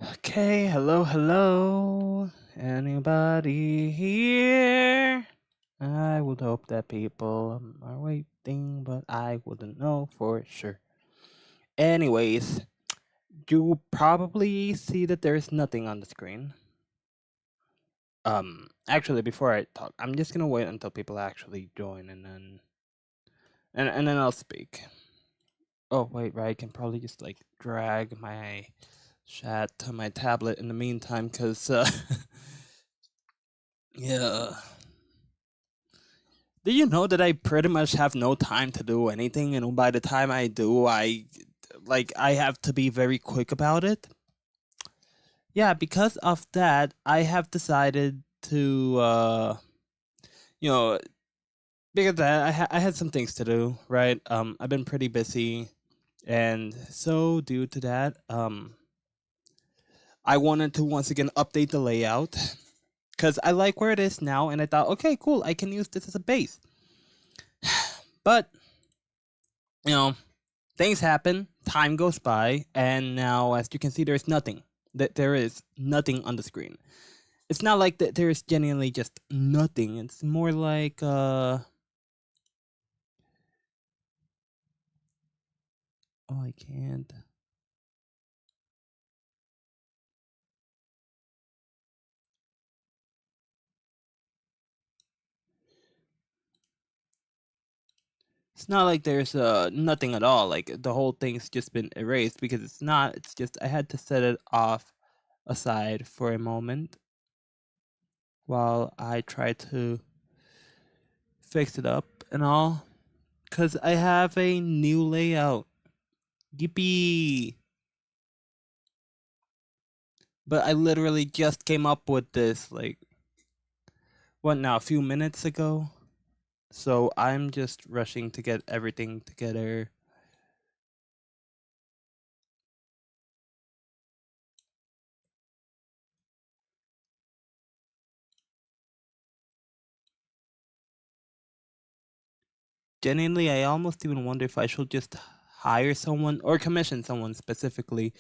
Okay, hello. Anybody here? I would hope that people are waiting, but I wouldn't know for sure. Anyways, you probably see that there's nothing on the screen. Actually, before I talk, I'm just gonna wait until people actually join, and then I'll speak. Oh wait, right? I can probably just like drag my chat to my tablet in the meantime, cause yeah. Do you know that I pretty much have no time to do anything, and by the time I do, I have to be very quick about it. Yeah, because of that, I have decided to you know, because I had some things to do, right? I've been pretty busy, and so due to that, I wanted to once again update the layout because I like where it is now, and I thought, okay, cool, I can use this as a base. But you know, things happen, time goes by, and now, as you can see, there's nothing. That there is nothing on the screen. It's not like that. There is genuinely just nothing. It's more like oh, I can't. It's not like there's nothing at all. Like the whole thing's just been erased because it's not. It's just I had to set it off aside for a moment while I try to fix it up and all. Cause I have a new layout. Yippee! But I literally just came up with this like what now, a few minutes ago. So I'm just rushing to get everything together. Genuinely, I almost even wonder if I should just hire someone or commission someone specifically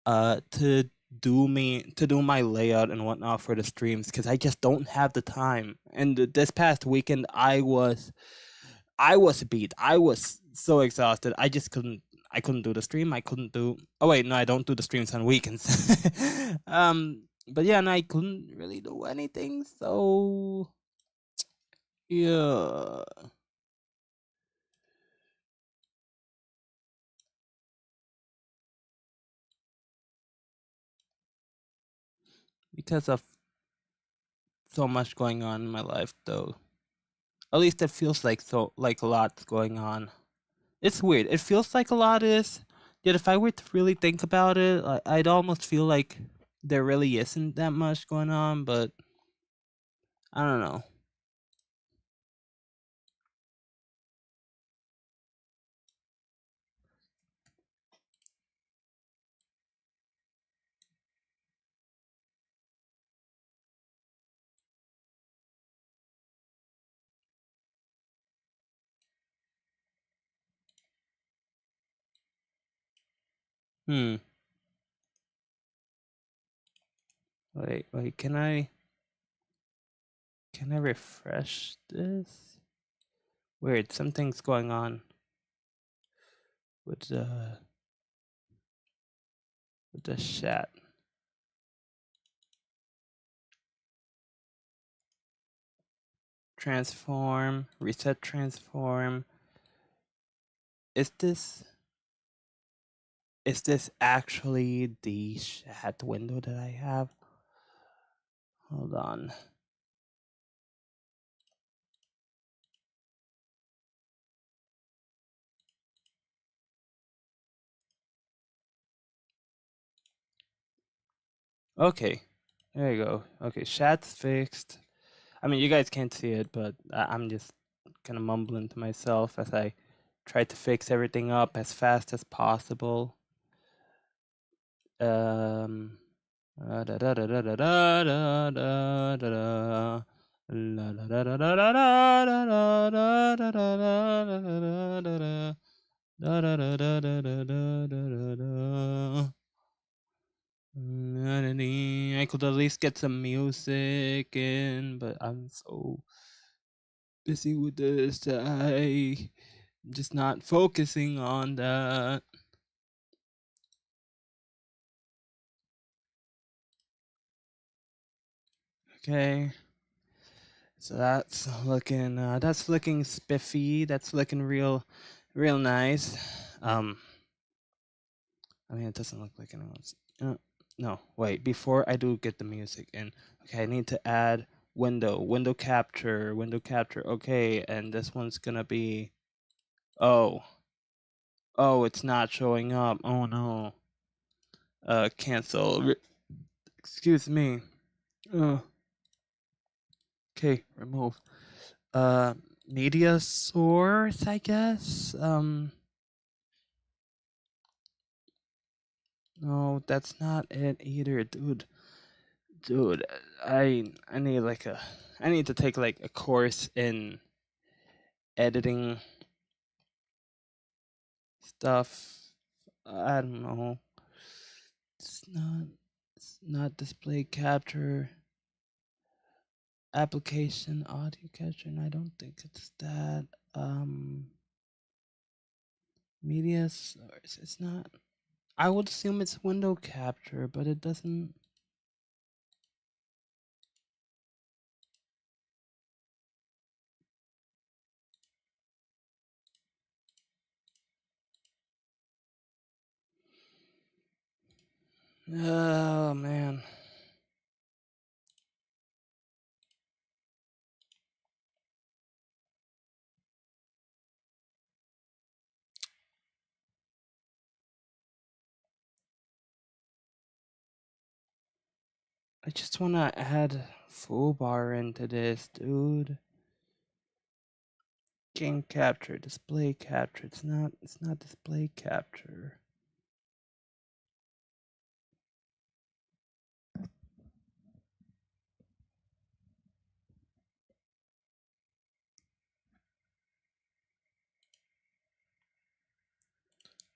to do my layout and whatnot for the streams because I just don't have the time. And this past weekend I was beat. I was so exhausted. I couldn't do the stream. I couldn't do. Oh wait, no, I don't do the streams on weekends. But yeah, and I couldn't really do anything. So yeah, because of so much going on in my life, though. At least it feels like a lot's going on. It's weird. It feels like a lot is. Yet if I were to really think about it, I'd almost feel like there really isn't that much going on. But I don't know. Hmm. Wait. Can I refresh this? Weird. Something's going on with the chat. Transform. Reset. Transform. Is this is this actually the chat window that I have? Hold on. Okay. There you go. Okay, chat's fixed. I mean, you guys can't see it, but I'm just kind of mumbling to myself as I try to fix everything up as fast as possible. Um. Da da da da da da da da da da. La da da da da da da da da da da da da da da. Da da da da da da da da da. I could at least get some music in, but I'm so busy with this that I'm just not focusing on that. Okay. So that's looking spiffy. That's looking real nice. I mean, it doesn't look like anyone's. No, wait. Before I do get the music in, okay, I need to add window capture. Okay, and this one's gonna be. Oh, it's not showing up. Oh no. Cancel. Excuse me. Okay, remove. Media source, I guess. No, that's not it either, dude. I need I need to take like a course in editing stuff. I don't know. It's not display capture application audio capture, and I don't think it's that. Media source. It's not. I would assume it's window capture, but it doesn't. Oh man. I just want to add full bar into this, dude. Game capture, display capture. It's not display capture.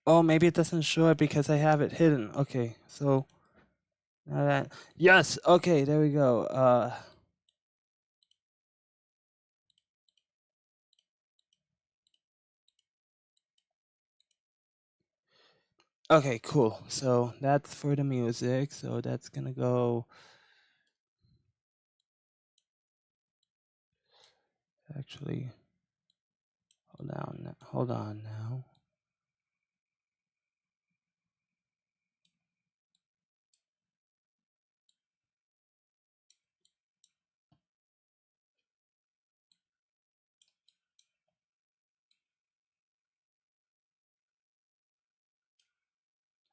Oh, maybe it doesn't show it because I have it hidden. Okay, so now that yes, okay, there we go. Okay, cool. So that's for the music. So that's gonna go. Actually, hold on now.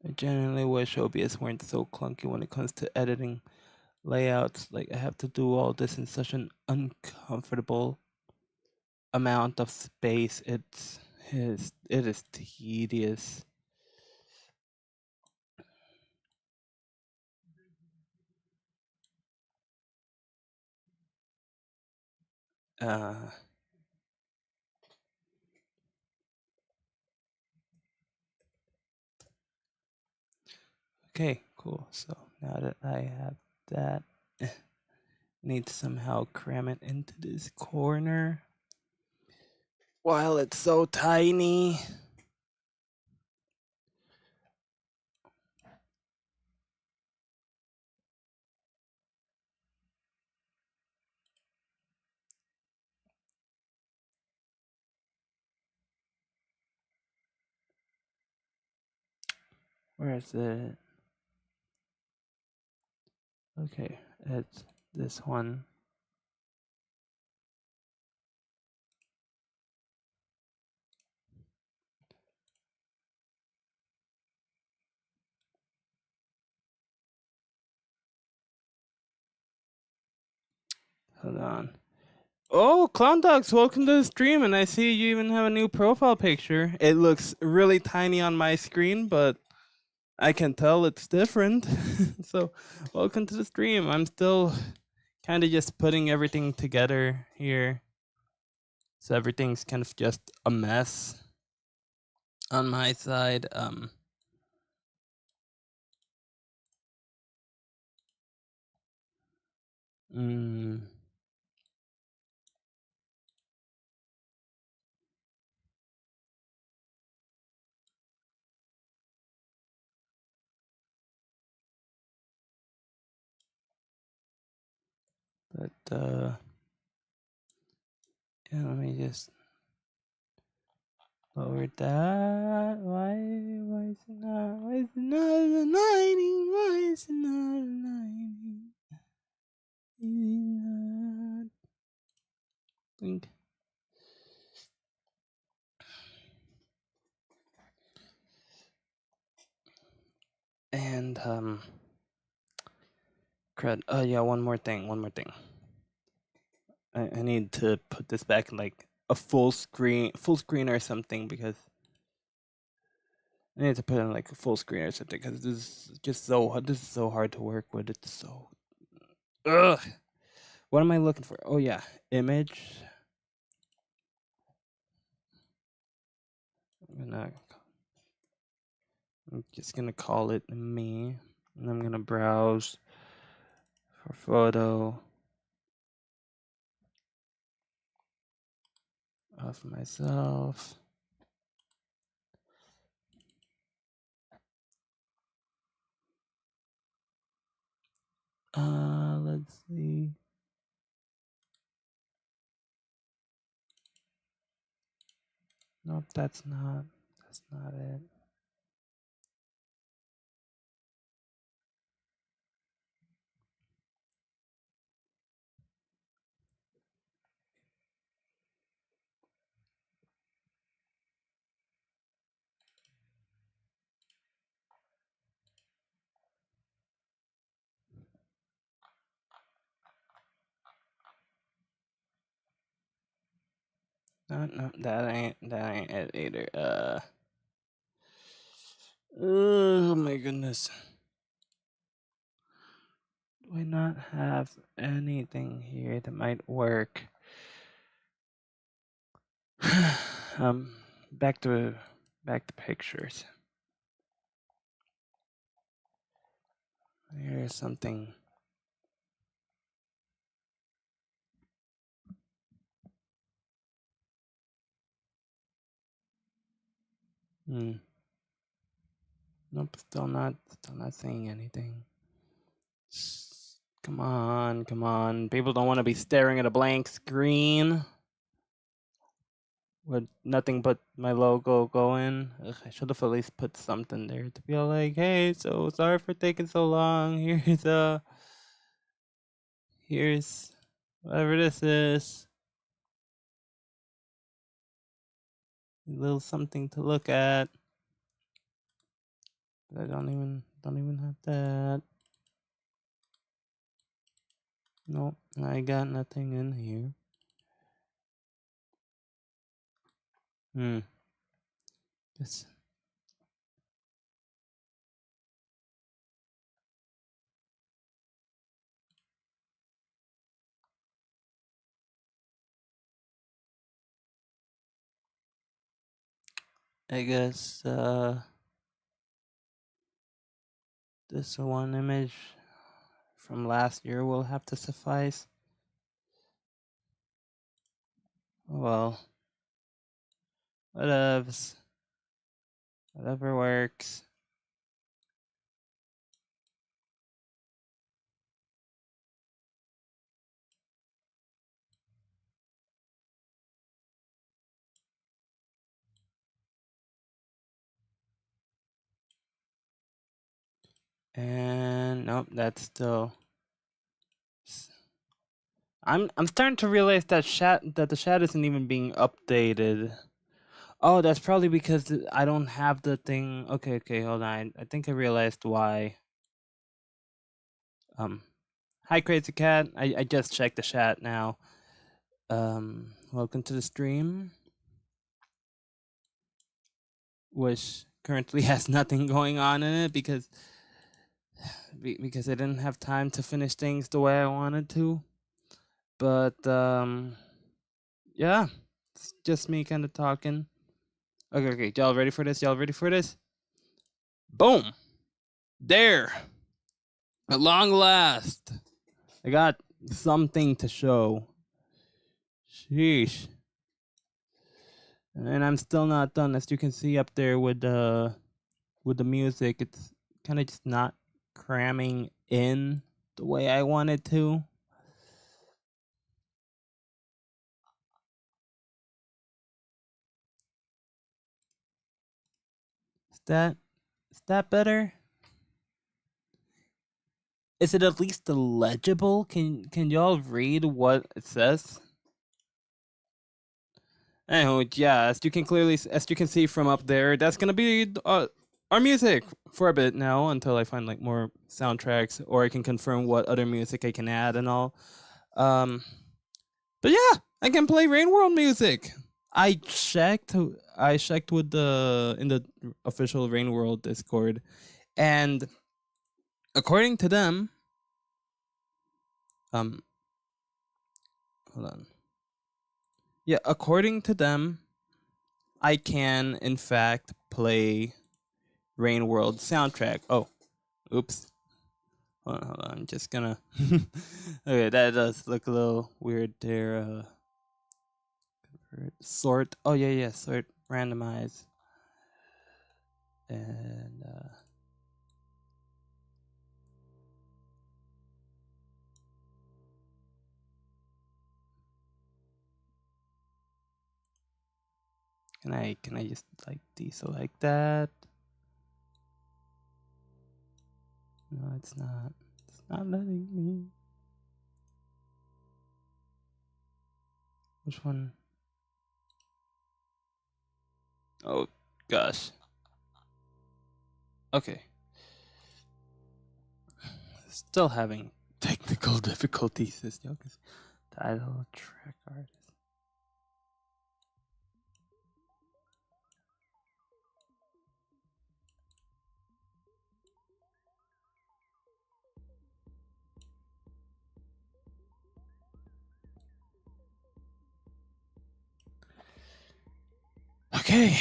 I genuinely wish OBS weren't so clunky when it comes to editing layouts. Like I have to do all this in such an uncomfortable amount of space. It is tedious. Uh, okay, cool. So now that I have that, need to somehow cram it into this corner while it's so tiny. Where is it? Okay, it's this one. Hold on. Oh, Clown Dogs, welcome to the stream, and I see you even have a new profile picture. It looks really tiny on my screen, but I can tell it's different. So, welcome to the stream. I'm still kind of just putting everything together here. So everything's kind of just a mess on my side. But yeah, let me just lower that. Why is it not? Why is it not aligning? Why is it not aligning? Not blink. And crud. Oh yeah, one more thing. I need to put this back in like a full screen or something, because I need to put in like a full screen or something, because this is just this is so hard to work with. It's so ugh. What am I looking for? Oh yeah, image. I'm just gonna call it me, and I'm gonna browse for photo of myself. Let's see. Nope, that's not it. No, that ain't it either. Oh my goodness. Do I not have anything here that might work? Back to pictures. Here's something. Nope, still not saying anything. Come on. People don't want to be staring at a blank screen with nothing but my logo going. Ugh, I should have at least put something there to be all like, hey, so sorry for taking so long. Here's whatever this is. A little something to look at. But I don't even have that. Nope, I got nothing in here. This. I guess this one image from last year will have to suffice. Well, whatevs. Whatever works. And nope, that's still. I'm starting to realize that the chat isn't even being updated. Oh, that's probably because I don't have the thing. Okay, hold on. I think I realized why. Hi Crazy Cat. I just checked the chat now. Welcome to the stream, which currently has nothing going on in it because I didn't have time to finish things the way I wanted to. But yeah, it's just me kind of talking. Okay, y'all ready for this? Boom! There! At long last, I got something to show. Sheesh. And I'm still not done. As you can see up there with the music, it's kind of just not cramming in the way I want it to. Is that better? Is it at least legible? Can y'all read what it says? Anyway, yeah, as you can see from up there, that's gonna be our music for a bit now until I find like more soundtracks, or I can confirm what other music I can add and all. Um, but yeah, I can play Rain World music. I checked. I checked with the in the official Rain World Discord, and according to them, um, hold on. Yeah, according to them, I can in fact play Rain World soundtrack. Oh, oops. Hold on. I'm just gonna. Okay, that does look a little weird there. Sort. Oh yeah, yeah. Sort. Randomize. And can I just like deselect that? No, it's not. It's not letting me. Which one? Oh gosh. Okay. Still having technical difficulties. This joke is title track artist. Okay.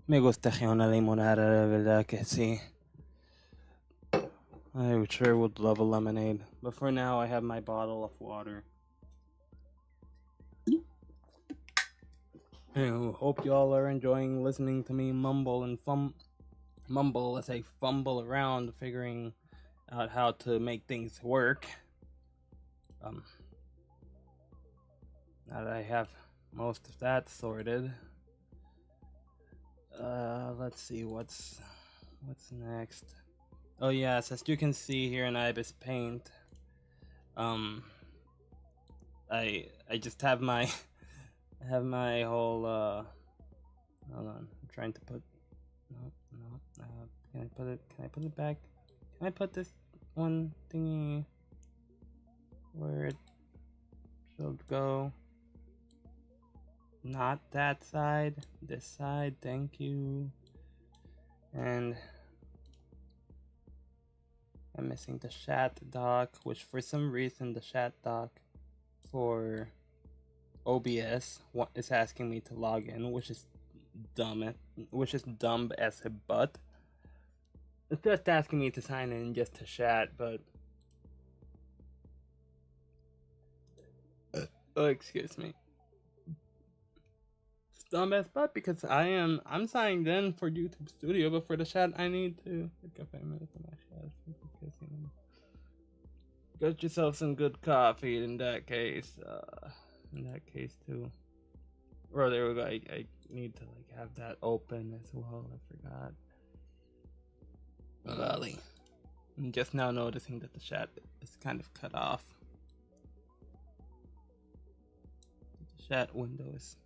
Me gustaría una limonada, la verdad que sí. I sure would love a lemonade. But for now, I have my bottle of water. Anywho, hope y'all are enjoying listening to me mumble and mumble as I fumble around figuring out how to make things work. Now that I have most of that sorted, let's see what's next. Oh yes, as you can see here in Ibis Paint, I just have my whole hold on, I'm trying to put can I put it back? Can I put this one thingy where it should go? Not that side, this side, thank you. And I'm missing the chat doc, which for some reason the chat doc for OBS is asking me to log in, which is dumb as a butt. It's just asking me to sign in just to chat, but oh, excuse me. It's dumb as butt because I'm signed in for YouTube Studio, but for the chat I need to take a 5 minutes on my chat. Get yourself some good coffee in that case. Too. Or there we go. I need to like have that open as well. I forgot. Golly. I'm just now noticing that the chat is kind of cut off. The chat window is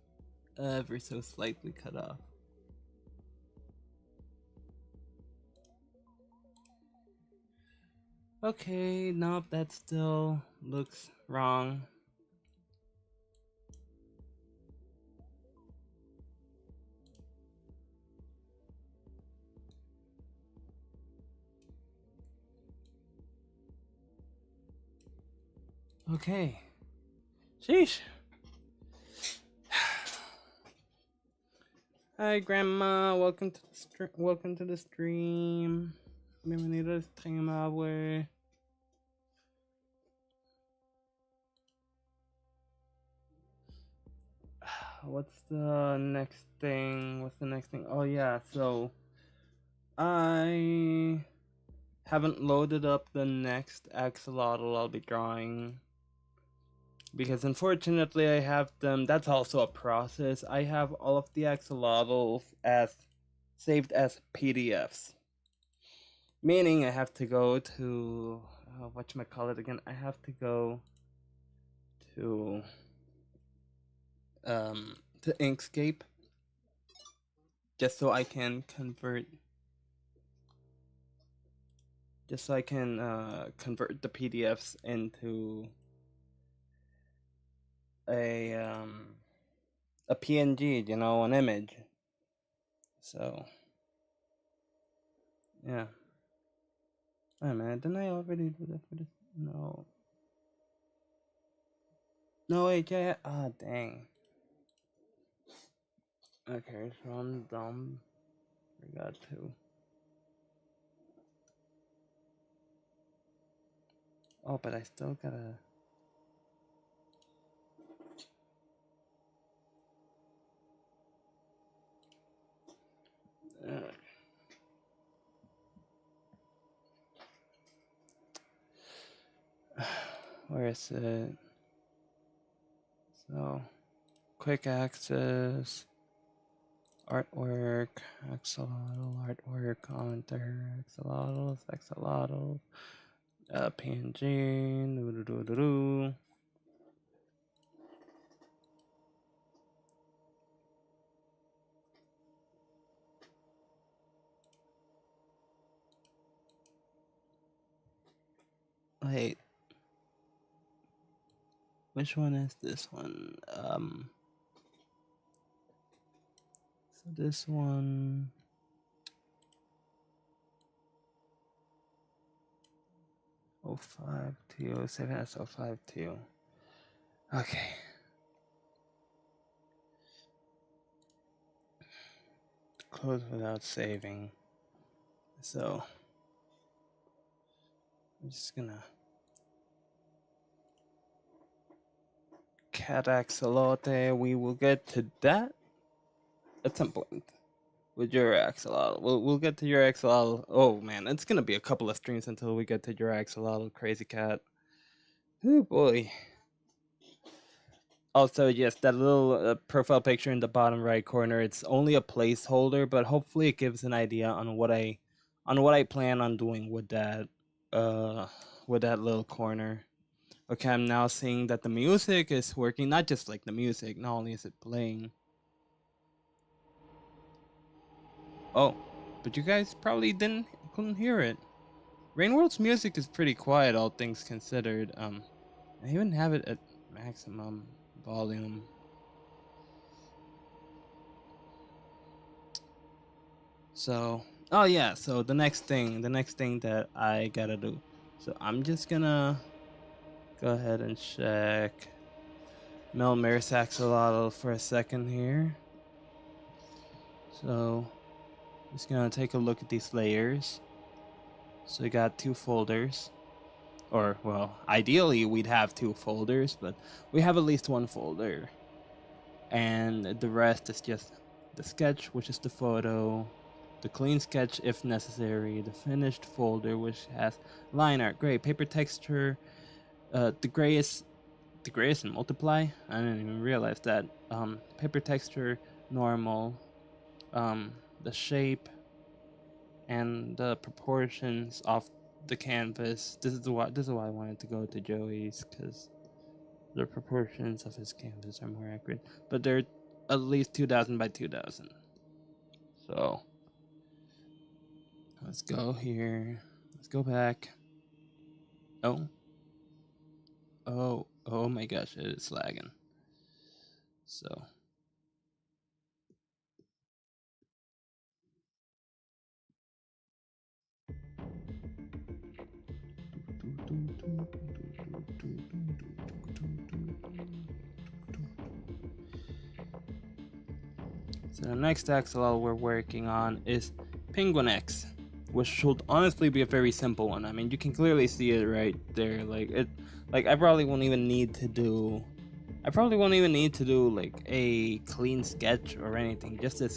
ever so slightly cut off. Okay, nope, that still looks wrong. Okay. Sheesh. Hi, Grandma. Welcome to the stream. Bienvenido al stream, abue. what's the next thing? Oh yeah, so I haven't loaded up the next axolotl I'll be drawing because unfortunately I have them. That's also a process. I have all of the axolotls as saved as PDFs, meaning I have to go to whatchamacallit again. I have to go to Inkscape just so I can convert the PDFs into a PNG, you know, an image. So yeah. Oh man, didn't I already do that for this? No. No wait, yeah. Ah, dang. Okay, so I'm dumb. Forgot to. Oh, but I still gotta. Where is it? So, quick access, artwork, axolotl, artwork, commenter, axolotls, PNG, doo-doo-doo-doo-doo. Wait, which one is this one? So this one. Oh 05 to 07, that's 05 to. Okay. Close without saving. So I'm just gonna cat axolotl. We will get to that at some point with your axolotl. We'll get to your axolotl. Oh man, it's gonna be a couple of streams until we get to your axolotl, crazy cat. Oh boy. Also, yes, that little profile picture in the bottom right corner. It's only a placeholder, but hopefully it gives an idea on what I plan on doing with that little corner. Okay, I'm now seeing that the music is working. Not just like the music, not only is it playing. Oh, but you guys probably couldn't hear it. Rainworld's music is pretty quiet, all things considered. I even have it at maximum volume. So, oh yeah, so the next thing that I gotta do. So I'm just gonna go ahead and check Melmir's axolotl for a second here. So, just gonna take a look at these layers. So we got two folders. Or, well, ideally we'd have two folders, but we have at least one folder. And the rest is just the sketch, which is the photo, the clean sketch if necessary, the finished folder, which has line art, gray, paper texture, the gray is in multiply. I didn't even realize that. Paper texture, normal, the shape, and the proportions of the canvas. This is why I wanted to go to Joey's, because the proportions of his canvas are more accurate. But they're at least 2000 by 2000. So let's go here. Let's go back. Oh my gosh, it is lagging. So the next axolotl we're working on is Penguin X, which should honestly be a very simple one. You can clearly see it right there. Like I probably won't even need to do I probably won't even need to do like a clean sketch or anything. Just this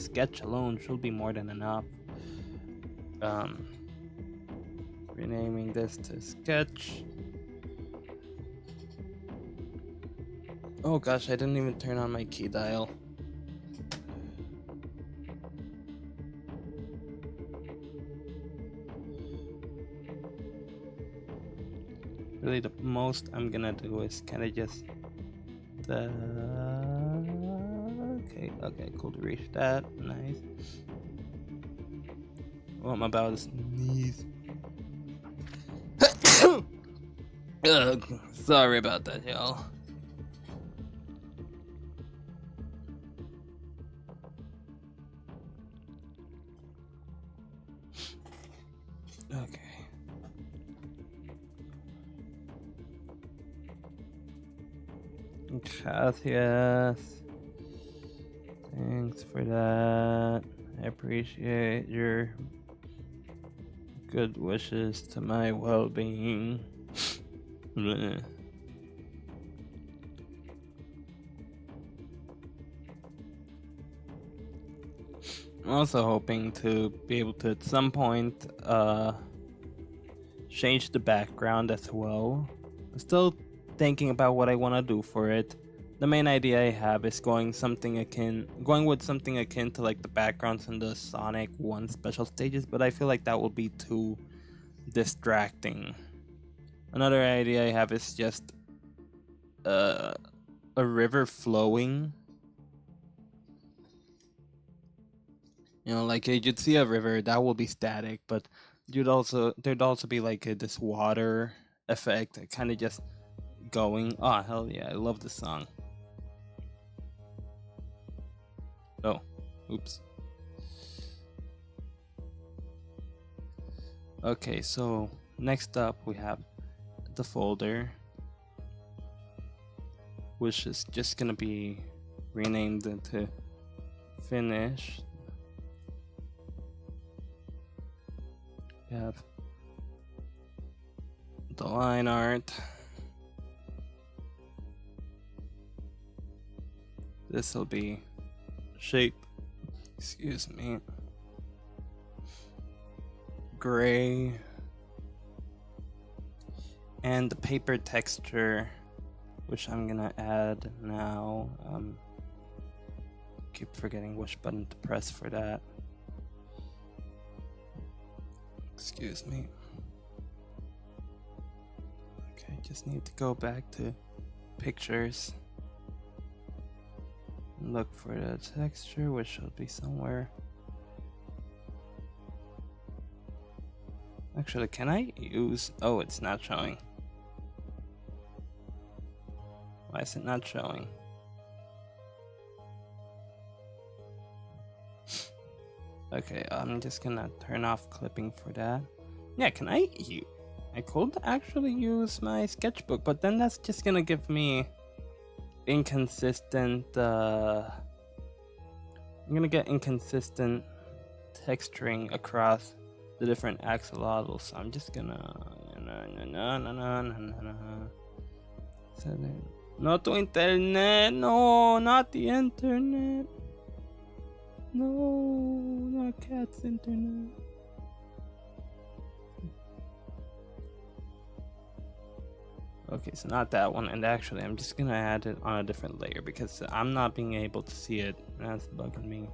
sketch alone should be more than enough. Renaming this to sketch. Oh gosh, I didn't even turn on my key dial. Really, the most I'm gonna do is kind of just okay, cool to reach that. Nice. Oh, I'm about to sneeze. Ugh, sorry about that, y'all. Okay. Gracias. Thanks for that. I appreciate your good wishes to my well-being. I'm also hoping to be able to at some point change the background as well. I'm still thinking about what I want to do for it. The main idea I have is going with something akin to like the backgrounds in the Sonic 1 special stages, but I feel like that will be too distracting. Another idea I have is just a river flowing. You know, like you'd see a river that will be static, but there'd also be like this water effect, kind of just going. Oh hell yeah, I love this song. Oh, oops. Okay, so next up we have the folder, which is just gonna be renamed into finish. We have the line art. This will be shape, excuse me, gray, and the paper texture, which I'm gonna add now. Keep forgetting which button to press for that. Excuse me. Okay, just need to go back to pictures. Look for the texture, which should be somewhere. Actually, can I use... Oh, it's not showing. Why is it not showing? Okay, I'm just gonna turn off clipping for that. Yeah, I could actually use my sketchbook, but then that's just gonna give me inconsistent I'm gonna get inconsistent texturing across the different axolotls, so I'm just gonna no to internet, no, not the internet, no, not cat's internet. Okay, so not that one, and actually I'm just gonna add it on a different layer because I'm not being able to see it. That's bugging me.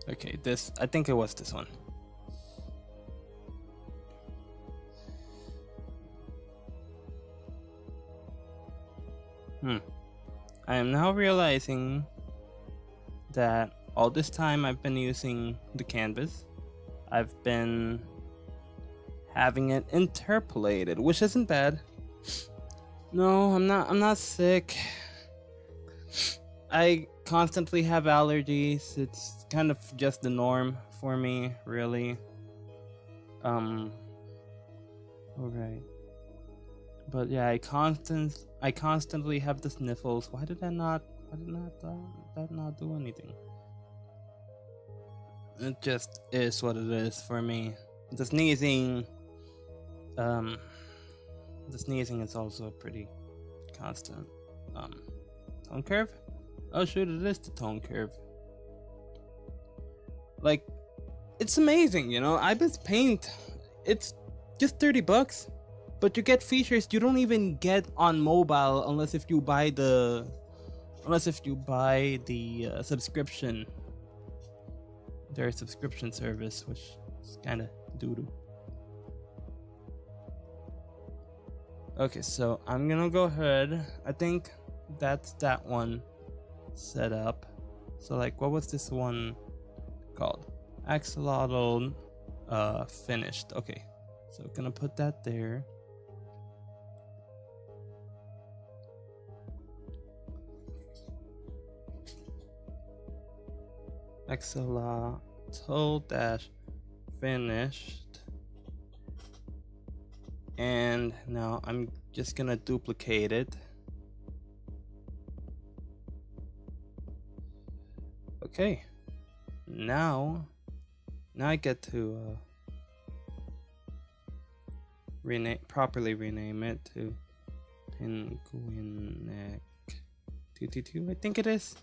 Okay, I think it was this one. I am now realizing that all this time I've been using the canvas, I've been having it interpolated, which isn't bad. No, I'm not sick. I constantly have allergies. It's kind of just the norm for me, really. Alright. But yeah, I constantly have the sniffles. Why did that not do anything? It just is what it is for me. The sneezing, The sneezing is also pretty constant. Tone curve? Oh shoot, it is the tone curve. Like, it's amazing, you know. Ibis Paint, it's just $30, but you get features you don't even get on mobile unless if you buy the subscription, their subscription service, which is kind of doo-doo. Okay, so I'm gonna go ahead. I think that's that one set up. So like, what was this one called? Axolotl finished. Okay, so gonna put that there. Axolotl dash finished. And now I'm just gonna duplicate it. Okay, now I get to properly rename it to Penguin Neck 222, I think it is.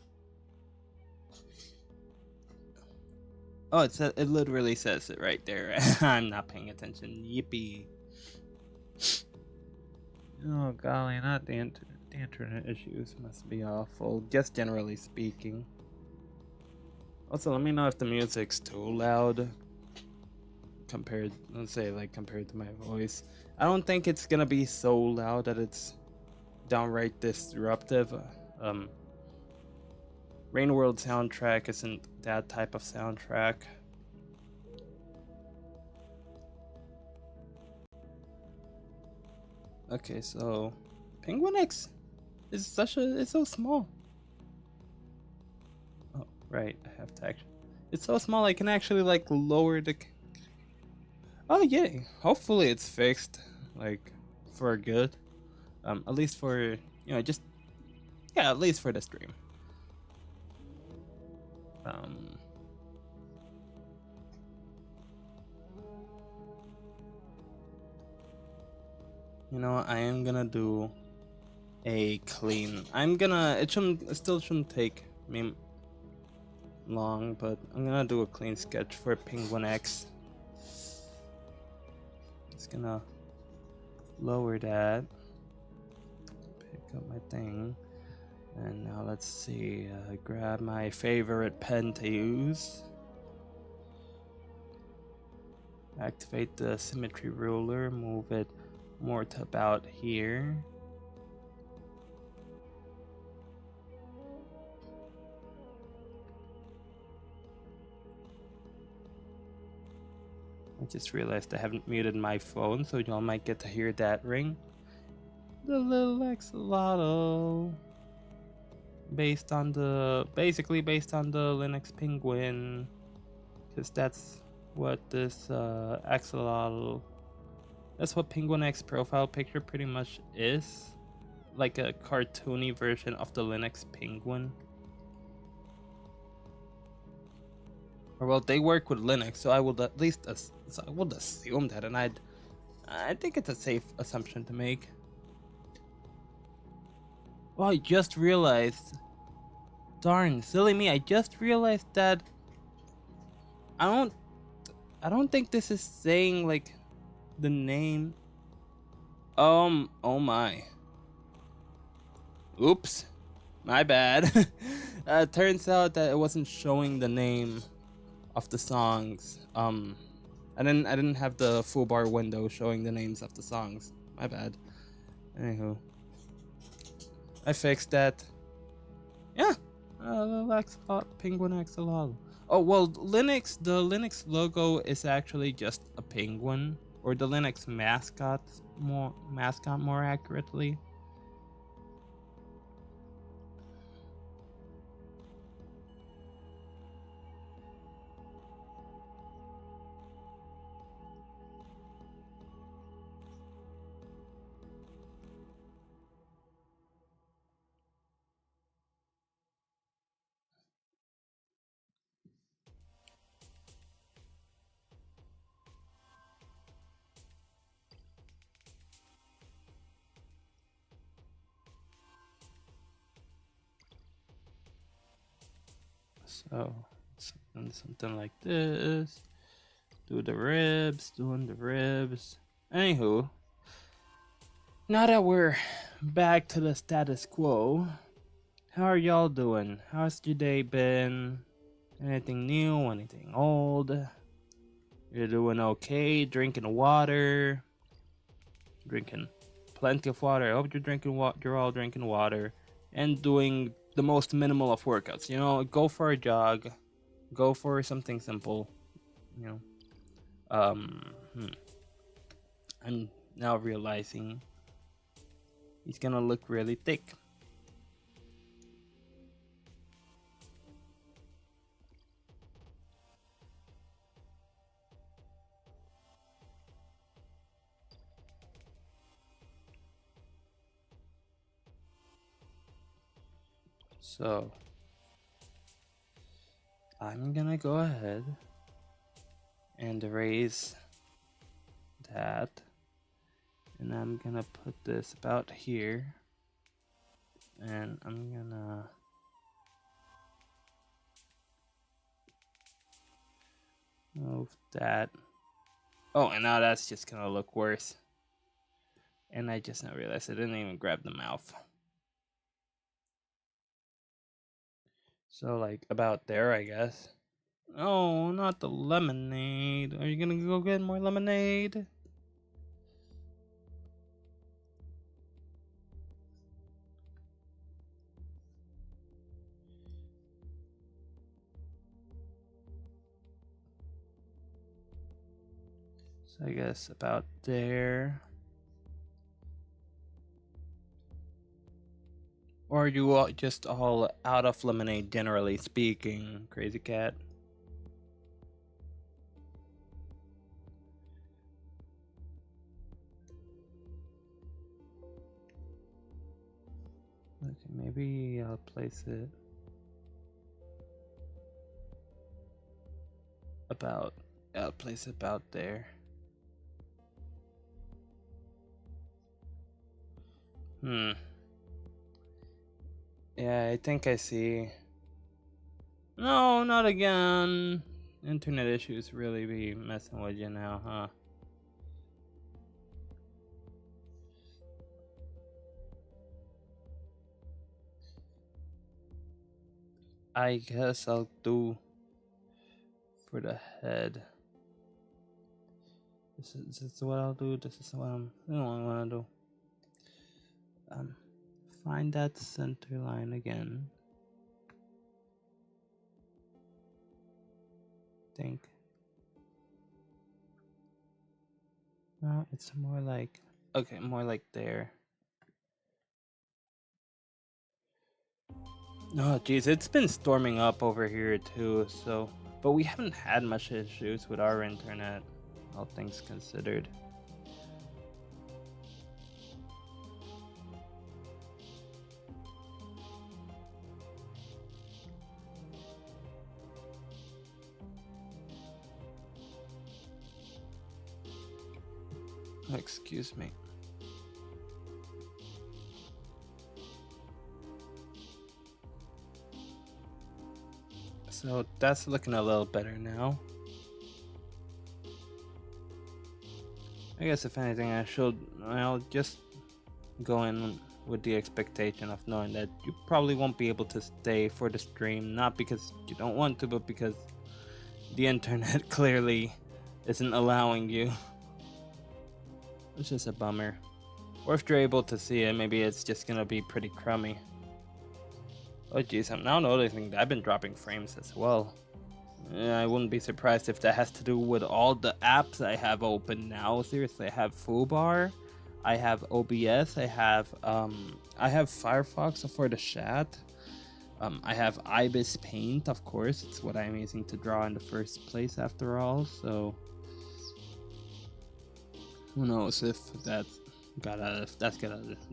Oh, it literally says it right there. I'm not paying attention. Yippee. Oh golly, not the internet issues must be awful, just generally speaking. Also, let me know if the music's too loud compared, let's say, like compared to my voice. I don't think it's gonna be so loud that it's downright disruptive. Rain World soundtrack isn't that type of soundtrack. Okay, so Penguin X is it's so small. Oh, right, I have to actually. It's so small I can actually like lower the. Oh yay! Hopefully it's fixed, like for good. At least for just at least for the stream. I am gonna do a clean. It still shouldn't take me long, but I'm gonna do a clean sketch for Penguin X. Just gonna lower that, pick up my thing, and now let's see, grab my favorite pen to use. Activate the symmetry ruler, move it more to about here. I just realized I haven't muted my phone, so y'all might get to hear that ring. The little axolotl, basically based on the Linux penguin, because that's what this axolotl. That's what Penguin X profile picture pretty much is, like a cartoony version of the Linux penguin. Or well, they work with Linux, so I would at least I would assume that, and I think it's a safe assumption to make. Oh, I just realized. Darn, silly me! I just realized that I don't think this is saying like the name. Oh my. Oops, my bad. Turns out that it wasn't showing the name of the songs. I didn't have the full bar window showing the names of the songs. My bad. Anywho, I fixed that. Yeah, Penguin Axolotl. Oh well, the Linux logo is actually just a penguin, or the Linux mascot more accurately. So something like this. Doing the ribs. Anywho, now that we're back to the status quo, how are y'all doing? How's your day been? Anything new? Anything old? You're doing okay? Drinking water? Drinking plenty of water. I hope you're drinking you're all drinking water and doing the most minimal of workouts. You know, go for a jog, go for something simple. You know, I'm now realizing he's gonna look really thick. So I'm gonna go ahead and erase that, and I'm gonna put this about here, and I'm gonna move that. Oh, and now that's just gonna look worse. And I just now realized I didn't even grab the mouth. So like about there, I guess. Oh, not the lemonade. Are you gonna go get more lemonade? So I guess about there. Or are you all just all out of lemonade, generally speaking, crazy cat? Okay, maybe I'll place it about. I'll place it about there. Yeah, I think I see. No, not again. Internet issues really be messing with you now, huh? I guess I'll do for the head. This is what I'll do. This is what I don't want to do. Find that center line again. Think. No, it's more like, okay, more like there. Oh, geez, it's been storming up over here too. So, but we haven't had much issues with our internet, all things considered. Excuse me. So that's looking a little better now. I guess if anything, I'll just go in with the expectation of knowing that you probably won't be able to stay for the stream, not because you don't want to, but because the internet clearly isn't allowing you. It's just a bummer. Or if you're able to see it, maybe it's just gonna be pretty crummy. Oh geez, I'm now noticing that I've been dropping frames as well. I wouldn't be surprised if that has to do with all the apps I have open now. Seriously, I have Fubar, I have OBS, I have Firefox for the chat. I have Ibis Paint, of course. It's what I'm using to draw in the first place after all, so who knows if that's gotta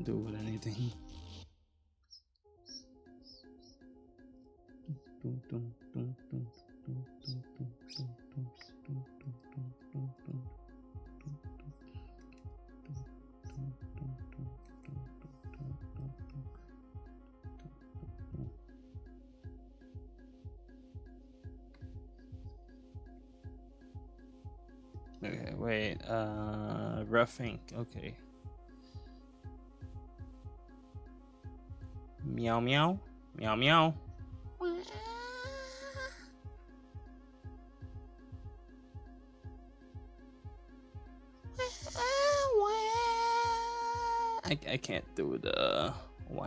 do with anything. Okay, wait. Rough ink. Okay. Meow meow. Meow meow. I can't do the wah.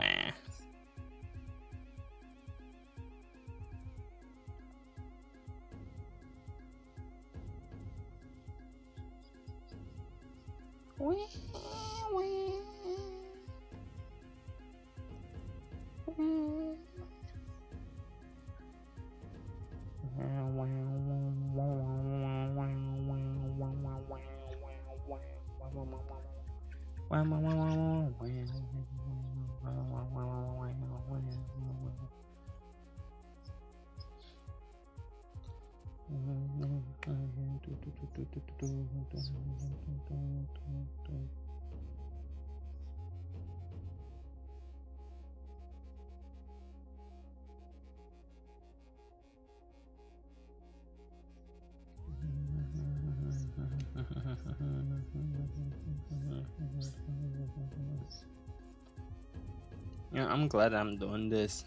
Yeah, I'm glad I'm doing this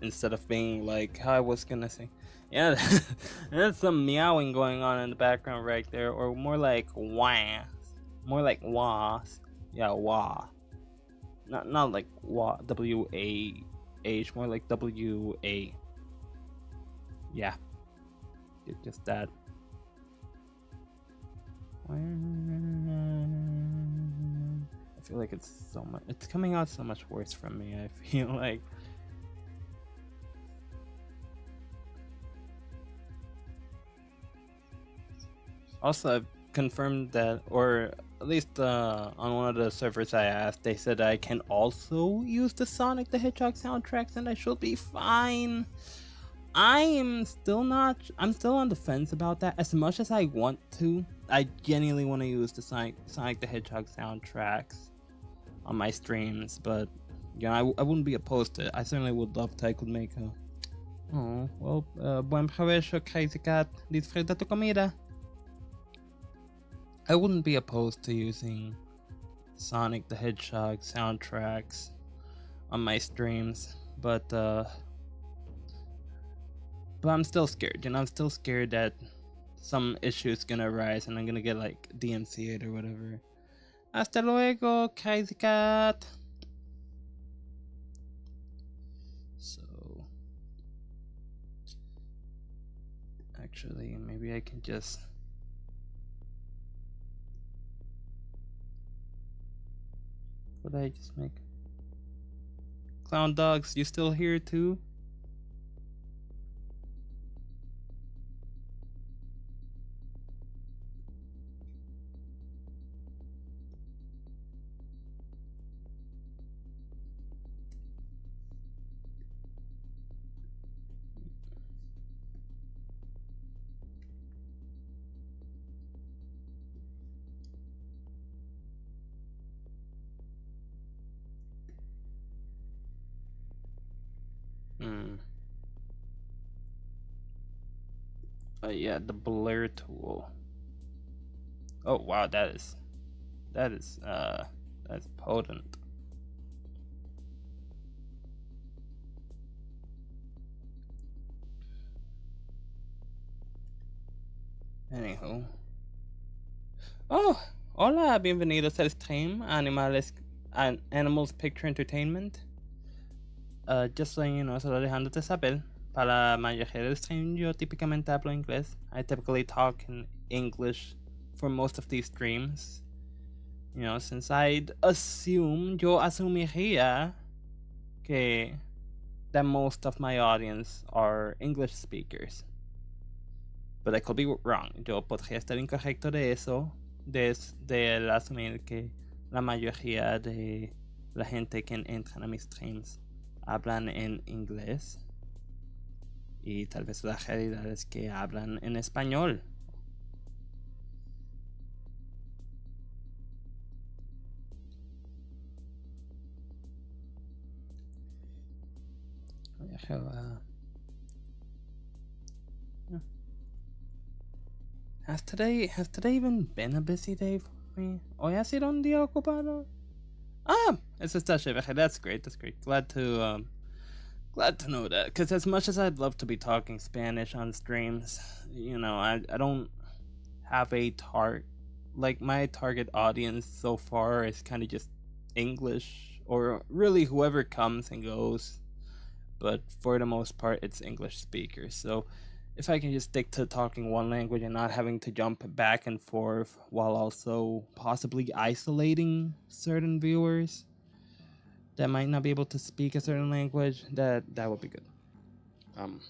instead of being like how I was gonna say. Yeah, there's some meowing going on in the background right there, or more like wah, more like wah. Yeah, wah. Not like wah, WAH, more like WA. Yeah, just that. I feel like it's coming out so much worse from me. I feel like. Also, I've confirmed that, or at least on one of the servers I asked, they said I can also use the Sonic the Hedgehog soundtracks and I should be fine. I'm still on the fence about that. As much as I want to, I genuinely want to use the Sonic the Hedgehog soundtracks on my streams, but yeah, I wouldn't be opposed to it. I certainly would love to. I could make a. Oh, well, buen provecho, Crazy Cat. Disfruta tu comida. I wouldn't be opposed to using Sonic the Hedgehog soundtracks on my streams, but I'm still scared. I'm still scared that some issue's gonna arise and I'm gonna get like DMCA'd or whatever. Hasta luego, Crazy Cat. So, actually, maybe I can just. What did I just make? Clown Dogs, you still here too? Yeah, the blur tool. Oh wow, that's potent. Anywho. Oh, hola, bienvenidos al stream Animals Picture Entertainment. Just so you know, solo dejándote saber, para la mayoría del stream yo típicamente hablo inglés. I typically talk in English for most of these streams. Since yo asumiría que that most of my audience are English speakers. But I could be wrong. Yo podría estar incorrecto de eso, de asumir que la mayoría de la gente que entra a mis streams hablan en inglés. Y tal vez la realidad es que hablan en español. Has today even been a busy day for me? Hoy ha sido un día ocupado. Ah, eso está chévere. That's great. That's great. Glad to know that. Because as much as I'd love to be talking Spanish on streams, I don't have a like my target audience so far is kind of just English or really whoever comes and goes. But for the most part, it's English speakers. So if I can just stick to talking one language and not having to jump back and forth while also possibly isolating certain viewers that might not be able to speak a certain language, that would be good. Um,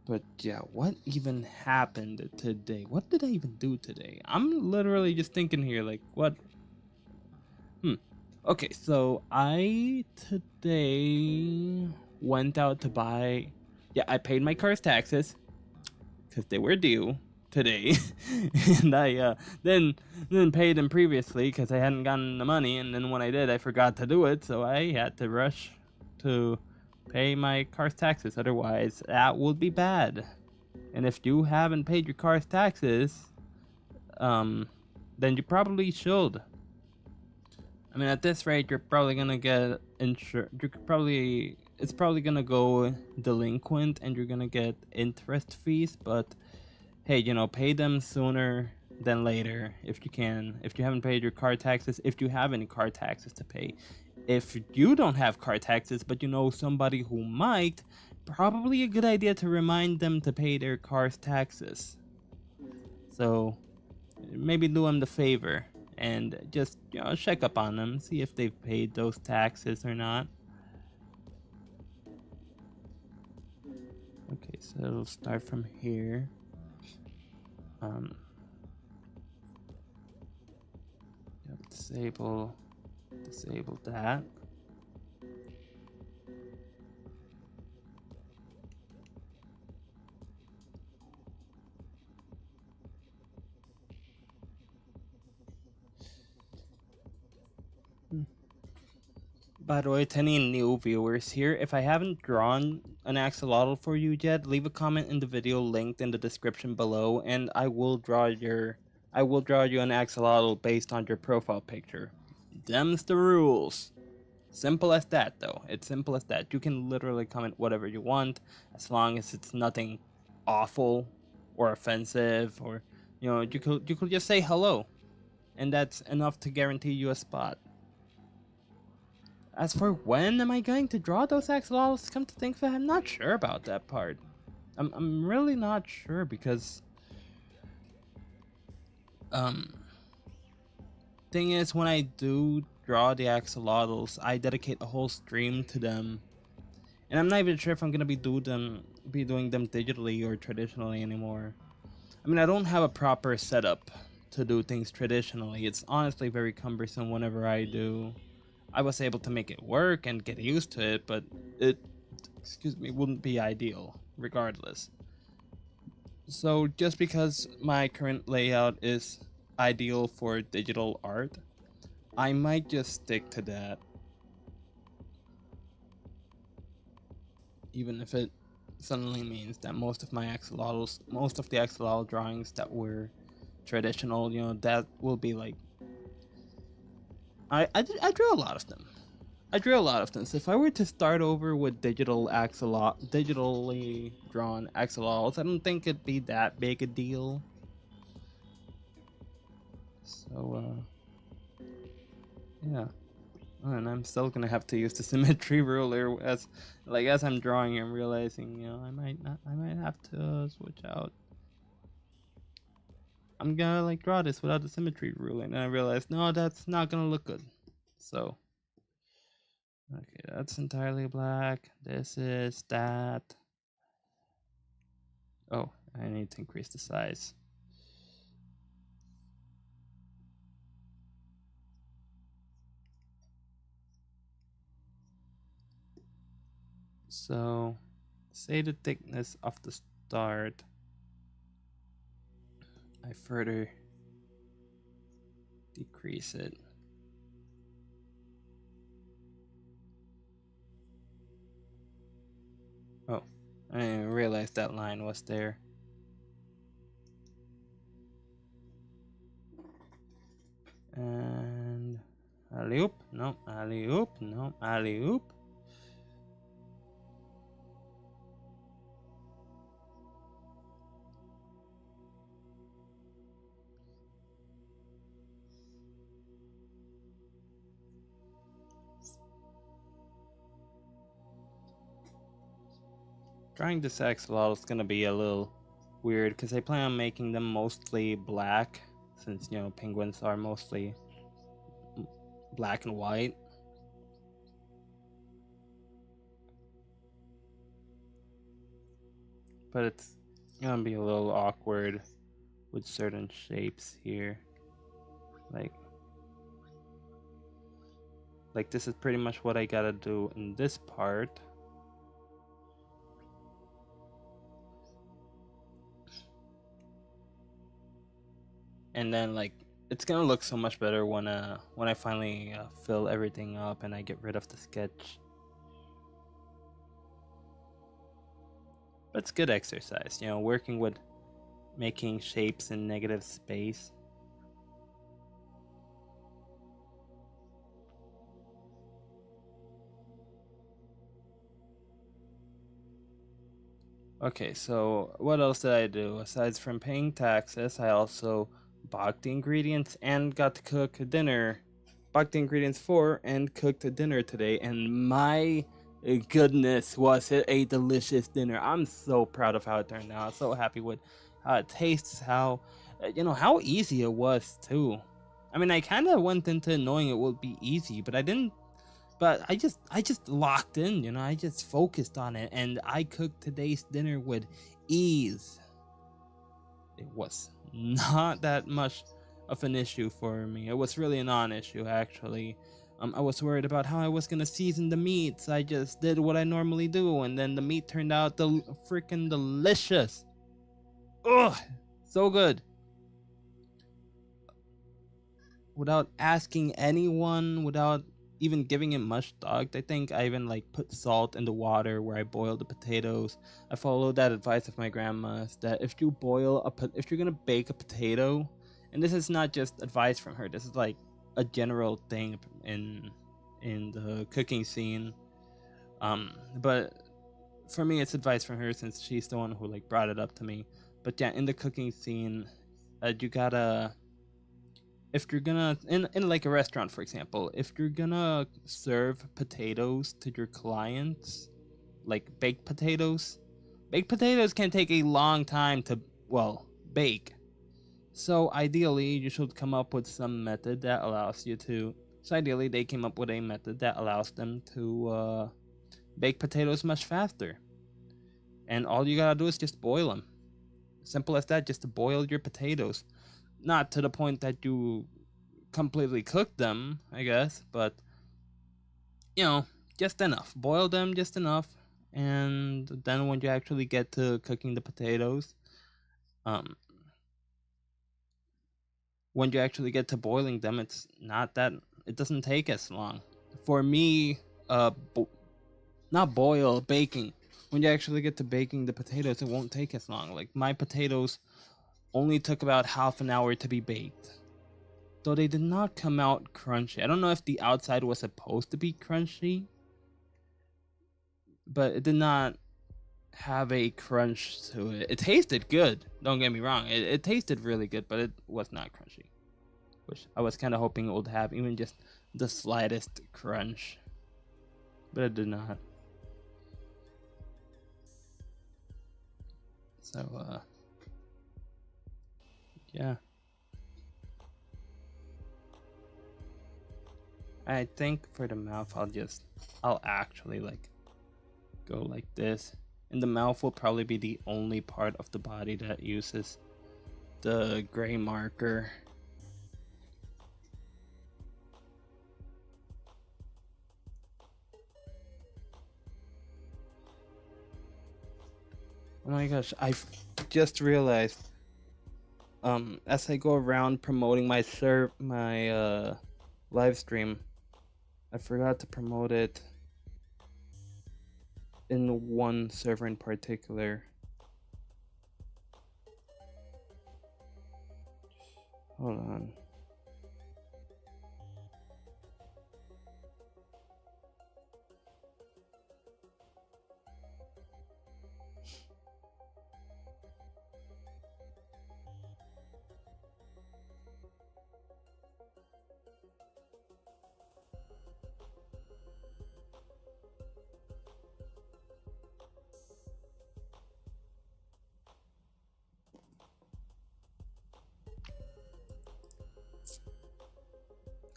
but yeah, what even happened today? What did I even do today? I'm literally just thinking here, like, what? Okay, so I today went out to buy. Yeah, I paid my car's taxes because they were due today, and I then paid them previously because I hadn't gotten the money, and then when I did, I forgot to do it, so I had to rush to pay my car's taxes. Otherwise, that would be bad. And if you haven't paid your car's taxes, then you probably should. I mean, at this rate, you're probably gonna get insured. It's probably gonna go delinquent, and you're gonna get interest fees. But hey, pay them sooner than later if you can. If you haven't paid your car taxes, if you have any car taxes to pay, if you don't have car taxes, but you know somebody who might, probably a good idea to remind them to pay their car's taxes. So maybe do them the favor and just check up on them, see if they've paid those taxes or not. Okay, so it'll start from here. Disable that. By the way, to any new viewers here, if I haven't drawn an axolotl for you yet, leave a comment in the video linked in the description below, and I will draw you an axolotl based on your profile picture. Them's the rules. Simple as that, though. It's simple as that. You can literally comment whatever you want, as long as it's nothing awful or offensive, or you could just say hello, and that's enough to guarantee you a spot. As for when am I going to draw those axolotls, come to think of it, I'm not sure about that part. I'm really not sure because thing is, when I do draw the axolotls, I dedicate a whole stream to them, and I'm not even sure if I'm gonna be doing them digitally or traditionally anymore. I mean, I don't have a proper setup to do things traditionally. It's honestly very cumbersome whenever I do. I was able to make it work and get used to it, but it, wouldn't be ideal regardless. So just because my current layout is ideal for digital art, I might just stick to that. Even if it suddenly means that most of the axolotl drawings that were traditional, that will be like I drew a lot of them. So if I were to start over with digitally drawn axolotls, I don't think it'd be that big a deal. So yeah. And I'm still gonna have to use the symmetry ruler as I'm drawing. I'm realizing, I might have to switch out. I'm gonna draw this without the symmetry ruler, and then I realized, no, that's not gonna look good. So, okay, that's entirely black. This is that. Oh, I need to increase the size. So, say the thickness of the start. I further decrease it. Oh, I didn't even realize that line was there. And alley-oop, no, alley-oop, no, alley-oop. Drawing this axolotl is gonna be a little weird because I plan on making them mostly black, since you know penguins are mostly black and white. But it's gonna be a little awkward with certain shapes here. Like this is pretty much what I gotta do in this part. And then like it's gonna look so much better when I finally fill everything up and I get rid of the sketch. But it's good exercise, you know, working with making shapes in negative space. Okay, so what else did I do? Aside from paying taxes, I also bought the ingredients and got to cook dinner. Bought the ingredients for and cooked dinner today, and my goodness, was it a delicious dinner. I'm so proud of how it turned out. So happy with how it tastes, how you know how easy it was too. I mean, I kind of went into knowing it would be easy, but I just locked in, you know, I just focused on it, and I cooked today's dinner with ease. It was not that much of an issue for me. It was really a non-issue, actually. I was worried about how I was gonna season the meats. I just did what I normally do, and then the meat turned out freaking delicious. Ugh, so good. Without asking anyone, without even giving it much thought. I think I even like put salt in the water where I boiled the potatoes. I followed that advice of my grandma's that if you're gonna bake a potato, and this is not just advice from her, this is like a general thing in the cooking scene. But for me, it's advice from her since she's the one who like brought it up to me. But yeah, in the cooking scene, you gotta, if you're gonna in like a restaurant, for example, if you're gonna serve potatoes to your clients, like baked potatoes can take a long time to, well, bake. So ideally you should come up with some method that allows you to, so ideally they came up with a method that allows them to bake potatoes much faster, and all you gotta do is just boil them. Simple as that, just to boil your potatoes. Not to the point that you completely cook them, I guess, but you know, just enough. Boil them just enough, and then when you actually get to cooking the potatoes, um, when you actually get to boiling them, it's not that, it doesn't take as long. For me, not boil, baking. When you actually get to baking the potatoes, it won't take as long. Like my potatoes only took about half an hour to be baked. Though they did not come out crunchy. I don't know if the outside was supposed to be crunchy, but it did not have a crunch to it. It tasted good, don't get me wrong. It tasted really good, but it was not crunchy. Which I was kind of hoping it would have even just the slightest crunch. But it did not. So, yeah. I think for the mouth, I'll actually like go like this. And the mouth will probably be the only part of the body that uses the gray marker. Oh my gosh, I just realized, as I go around promoting my live stream, I forgot to promote it in one server in particular. Hold on.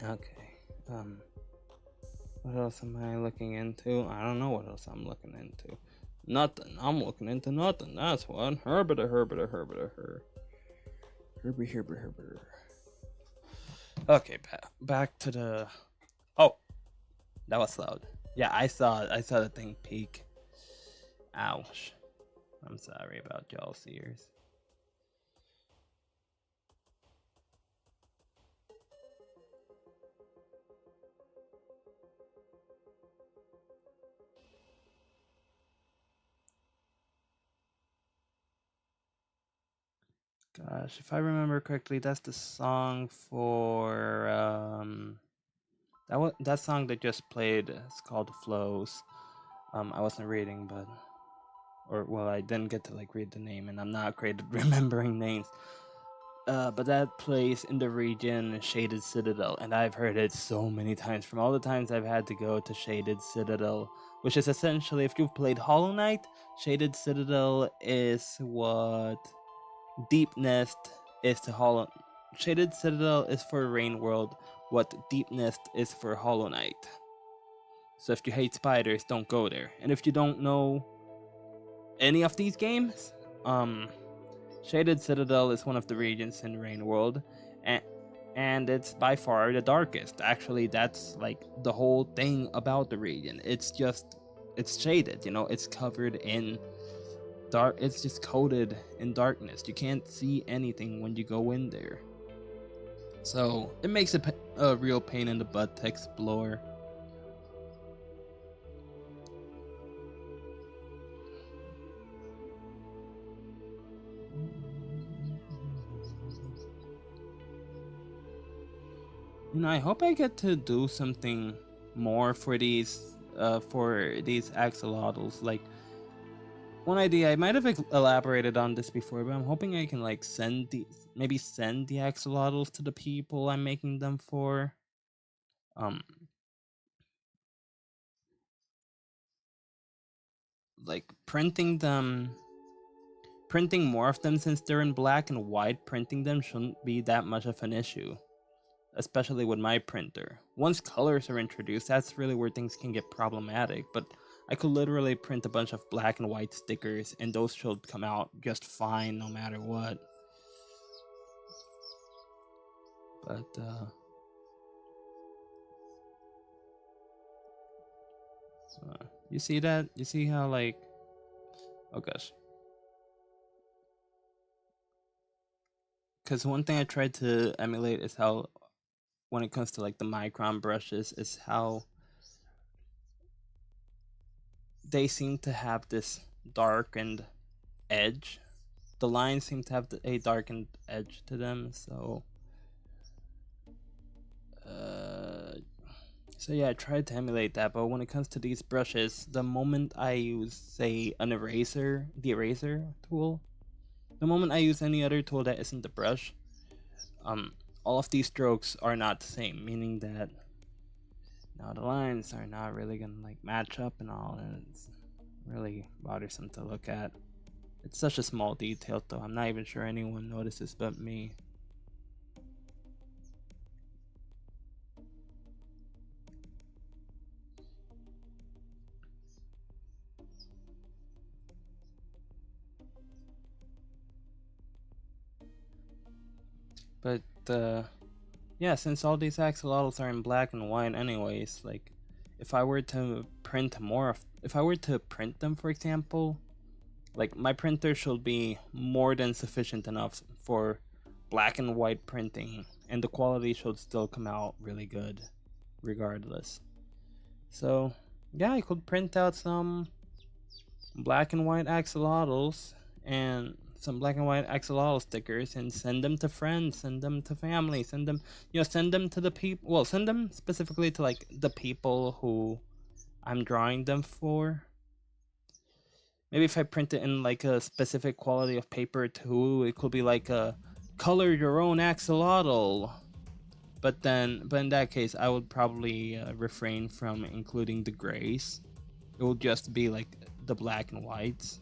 Okay. What else am I looking into? I don't know what else I'm looking into. Nothing. I'm looking into nothing. That's what. Herbita, herbita, herbita, her. Herby, herby, herby. Okay, back to the. Oh, that was loud. Yeah, I saw it. I saw the thing peak. Ouch. I'm sorry about y'all's ears. Gosh, if I remember correctly, that's the song for that song that just played. It's called Flows. I wasn't reading, but I didn't get to like read the name, and I'm not great at remembering names. But that plays in the region Shaded Citadel, and I've heard it so many times. From all the times I've had to go to Shaded Citadel, which is essentially, if you've played Hollow Knight, Shaded Citadel is what Deep Nest is to Hollow. Shaded Citadel is for Rain World, what Deep Nest is for Hollow Knight. So if you hate spiders, don't go there. And if you don't know any of these games, Shaded Citadel is one of the regions in Rain World, and it's by far the darkest. Actually, that's like the whole thing about the region. It's shaded, it's covered in dark. It's just coated in darkness. You can't see anything when you go in there. So it makes it a real pain in the butt to explore. I hope I get to do something more for these axolotls. Like, one idea, I might have elaborated on this before, but I'm hoping I can like send the axolotls to the people I'm making them for. Like printing more of them, since they're in black and white. Printing them shouldn't be that much of an issue, especially with my printer. Once colors are introduced, that's really where things can get problematic. But I could literally print a bunch of black and white stickers, and those should come out just fine no matter what. But you see that? You see how, like, oh gosh. Because one thing I tried to emulate is how, when it comes to like the micron brushes, is how they seem to have this darkened edge. The lines seem to have a darkened edge to them, so yeah, I tried to emulate that. But when it comes to these brushes, the moment I use, say, the eraser tool, the moment I use any other tool that isn't the brush, all of these strokes are not the same, meaning that now the lines are not really gonna like match up and all, and it's really bothersome to look at. It's such a small detail, though. I'm not even sure anyone notices but me. But yeah, since all these axolotls are in black and white anyways, like if I were to print them, for example, like my printer should be more than sufficient enough for black and white printing, and the quality should still come out really good regardless. So yeah, I could print out some black and white axolotls and some black and white axolotl stickers and send them to friends, send them to family, send them to the people. Well, send them specifically to like the people who I'm drawing them for. Maybe if I print it in like a specific quality of paper too, it could be like a color your own axolotl. But in that case, I would probably refrain from including the grays. It will just be like the black and whites.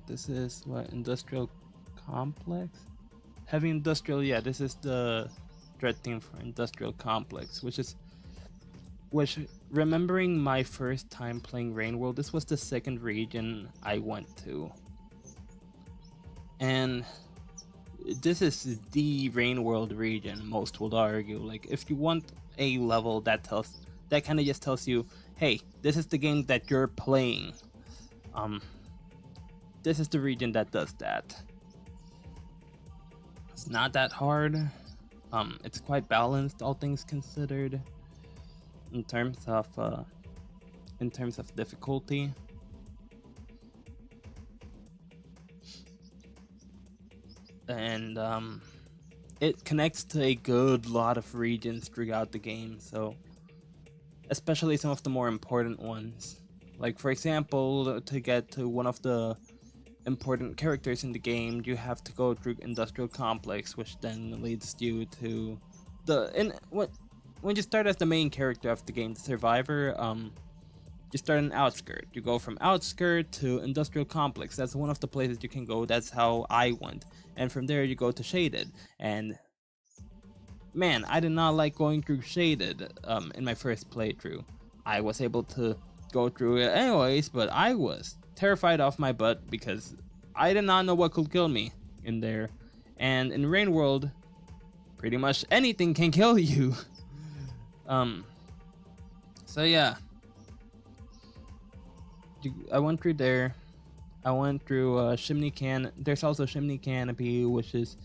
This is what, industrial complex? Heavy industrial, yeah, this is the dread theme for industrial complex, which remembering my first time playing Rain World, this was the second region I went to. And this is the Rain World region, most would argue. Like, if you want a level that kind of just tells you, hey, this is the game that you're playing. This is the region that does that. It's not that hard. It's quite balanced, all things considered, in terms of difficulty. And it connects to a good lot of regions throughout the game, so especially some of the more important ones. Like, for example, to get to one of the important characters in the game, you have to go through industrial complex, which then leads you to when you start as the main character of the game, the survivor, you start in outskirt. You go from outskirt to industrial complex. That's one of the places you can go. That's how I went. And from there you go to shaded. And man, I did not like going through shaded in my first playthrough. I was able to go through it anyways, but I was terrified off my butt because I did not know what could kill me in there. And in Rain World, pretty much anything can kill you. So yeah, I went through there. I went through There's also Chimney Canopy, which is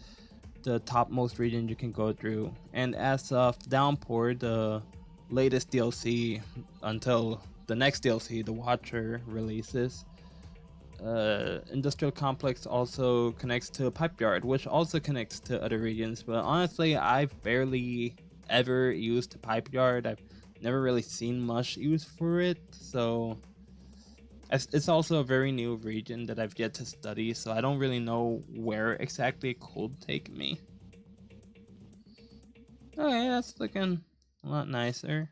the topmost region you can go through. And as of Downpour, the latest DLC until the next DLC, the Watcher, releases, Industrial Complex also connects to Pipe Yard, which also connects to other regions. But honestly, I've barely ever used Pipe Yard. I've never really seen much use for it, so it's also a very new region that I've yet to study, so I don't really know where exactly it could take me. Okay, that's looking a lot nicer.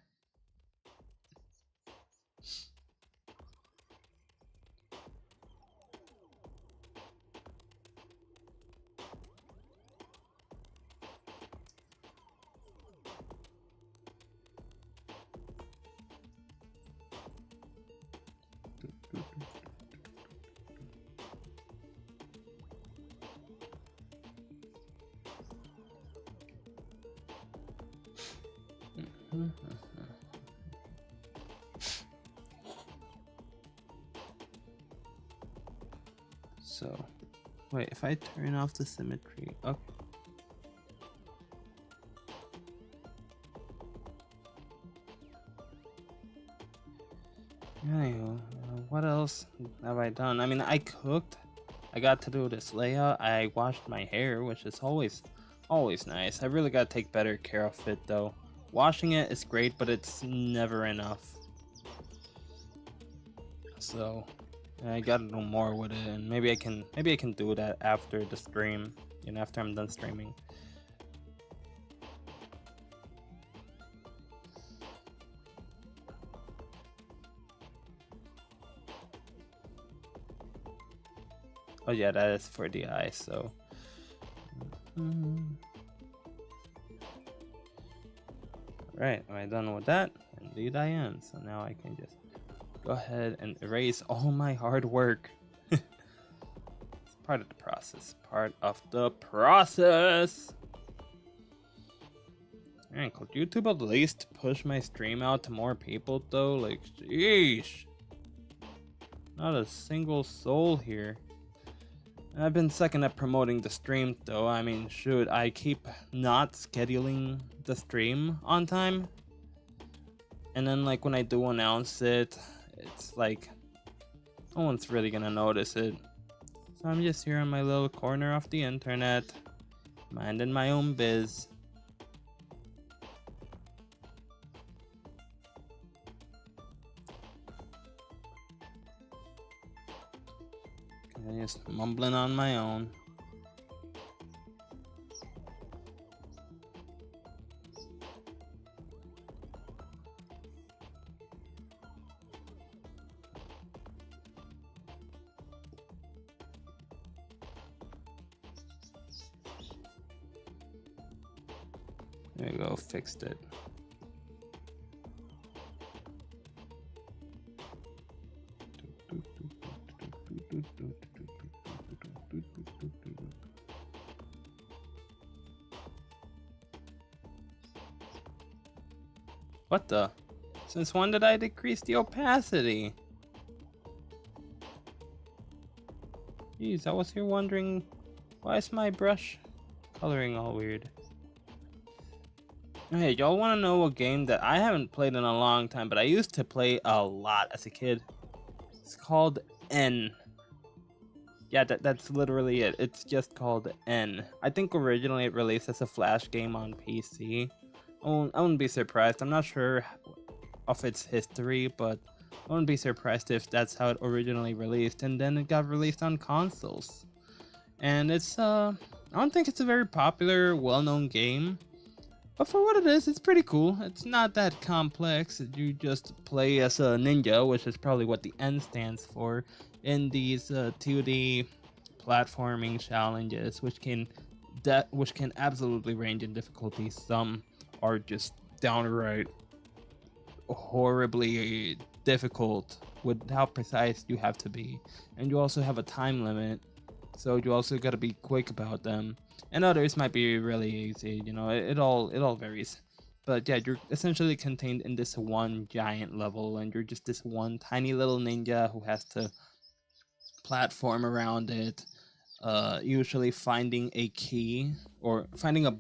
So, wait, if I turn off the symmetry, okay. Anyway, what else have I done? I mean, I cooked. I got to do this layout. I washed my hair, which is always nice. I really gotta take better care of it though. Washing it is great, but it's never enough. So I gotta do more with it, and maybe I can do that after the stream, after I'm done streaming. Oh yeah, that is for the eye, so. Right, am I done with that? Indeed I am, so now I can just go ahead and erase all my hard work. It's part of the process. Man, could YouTube at least push my stream out to more people though? Like, sheesh. Not a single soul here. I've been sucking at promoting the stream though. I mean, shoot, I keep not scheduling the stream on time. And then like when I do announce it, it's like no one's really gonna notice it. So I'm just here on my little corner of the internet, minding my own biz. Just mumbling on my own. There you go, fixed it. What the? Since when did I decrease the opacity? Jeez, I was here wondering, why is my brush coloring all weird? Hey, y'all want to know a game that I haven't played in a long time, but I used to play a lot as a kid? It's called N. Yeah, that's literally it. It's just called N. I think originally it released as a Flash game on PC. I wouldn't be surprised. I'm not sure of its history, but I wouldn't be surprised if that's how it originally released, and then it got released on consoles. And it's I don't think it's a very popular, well-known game, but for what it is, it's pretty cool. It's not that complex. You just play as a ninja, which is probably what the N stands for, in these 2D platforming challenges, which can absolutely range in difficulty. Some are just downright horribly difficult with how precise you have to be, and you also have a time limit, so you also got to be quick about them. And others might be really easy, you know. It all varies. But yeah, you're essentially contained in this one giant level, and you're just this one tiny little ninja who has to platform around it, usually finding a key or finding a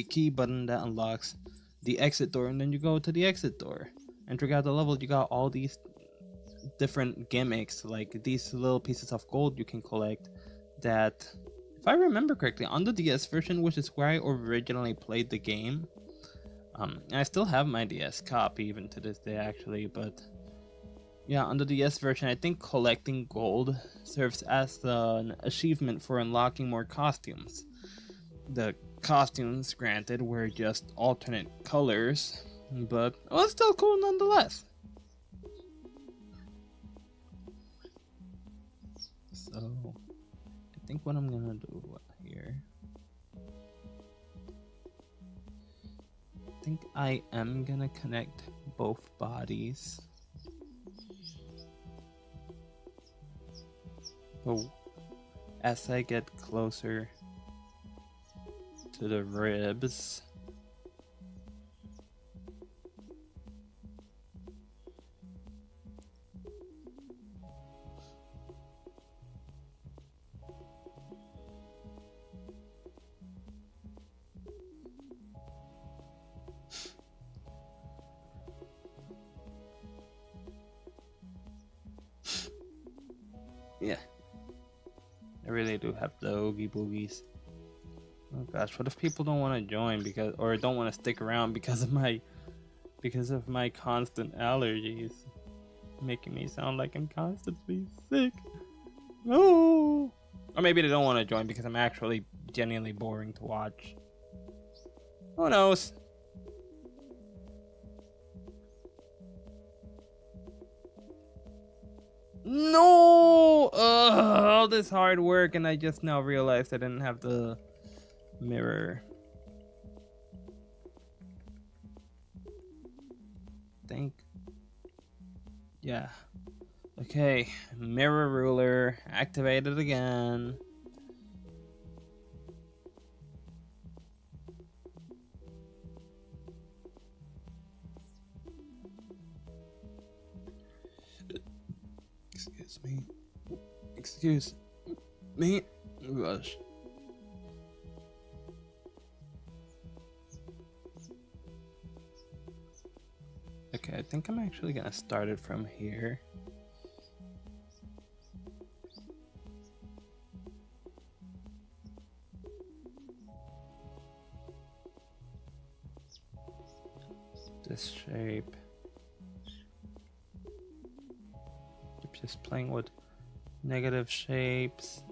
key button that unlocks the exit door, and then you go to the exit door. And throughout the level, you got all these different gimmicks, like these little pieces of gold you can collect that, if I remember correctly, on the DS version, which is where I originally played the game, and I still have my DS copy even to this day actually, but yeah, on the DS version, I think collecting gold serves as an achievement for unlocking more costumes. The costumes, granted, were just alternate colors, but it was still cool nonetheless. So, I think what I'm gonna do here, I think I am gonna connect both bodies. But as I get closer to the ribs, yeah, I really do have the oogie boogies. Oh gosh, what if people don't want to join or don't want to stick around because of my constant allergies, making me sound like I'm constantly sick? No. Or maybe they don't want to join because I'm actually genuinely boring to watch. Who knows? No! All this hard work, and I just now realized I didn't have the mirror. Yeah. Okay, mirror ruler activated again. Excuse me. Oh gosh. Okay, I think I'm actually gonna start it from here. This shape. Keep just playing with negative shapes.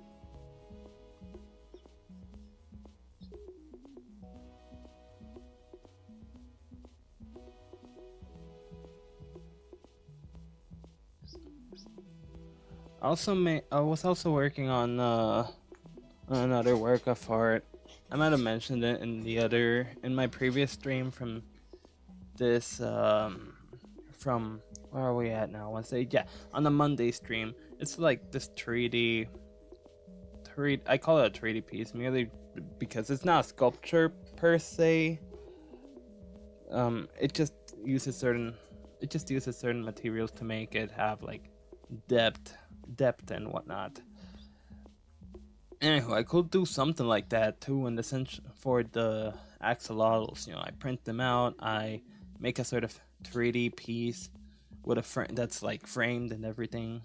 I was also working on another work of art. I might have mentioned it in my previous stream from this from where are we at now? Wednesday, yeah, on the Monday stream. It's like this 3D. I call it a 3D piece merely because it's not a sculpture per se. It just uses certain materials to make it have like depth and whatnot. Anyway, I could do something like that too in the sense for the axolotls. I print them out, I make a sort of 3D piece with a frame that's like framed and everything,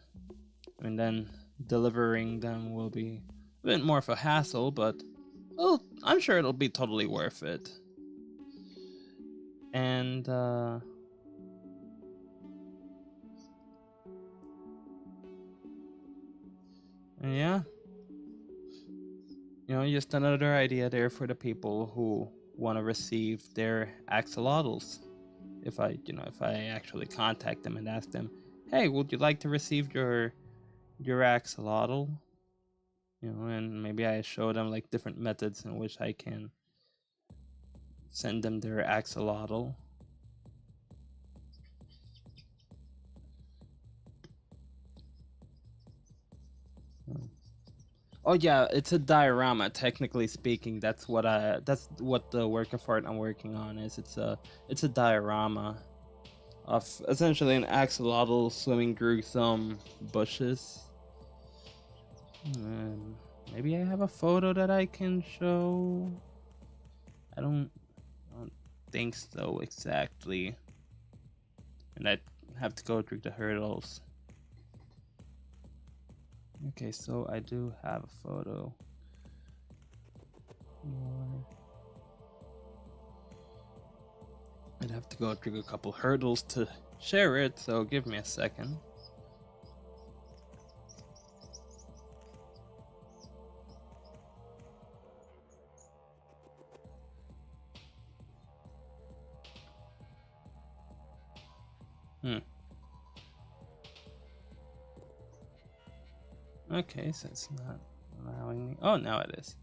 and then delivering them will be a bit more of a hassle, but well, I'm sure it'll be totally worth it. And yeah, just another idea there for the people who want to receive their axolotls. If I actually contact them and ask them, hey, would you like to receive your axolotl? And maybe I show them like different methods in which I can send them their axolotl. Oh yeah, it's a diorama. Technically speaking, that's what the work of art I'm working on is. It's a diorama of essentially an axolotl swimming through some bushes. And maybe I have a photo that I can show. I don't think so exactly, and I have to go through the hurdles. Okay, so I do have a photo. I'd have to go through a couple hurdles to share it, so give me a second. Okay, so it's not allowing me. Oh, now it is.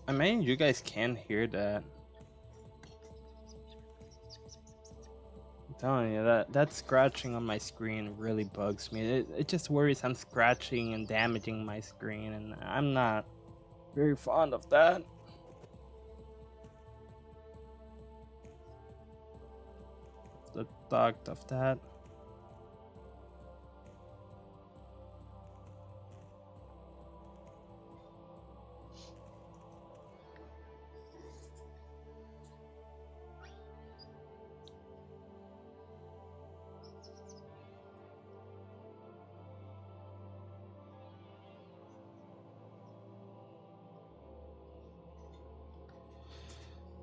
I mean, you guys can hear that. I'm telling you, that scratching on my screen really bugs me. It just worries I'm scratching and damaging my screen, and I'm not very fond of that. The thought of that.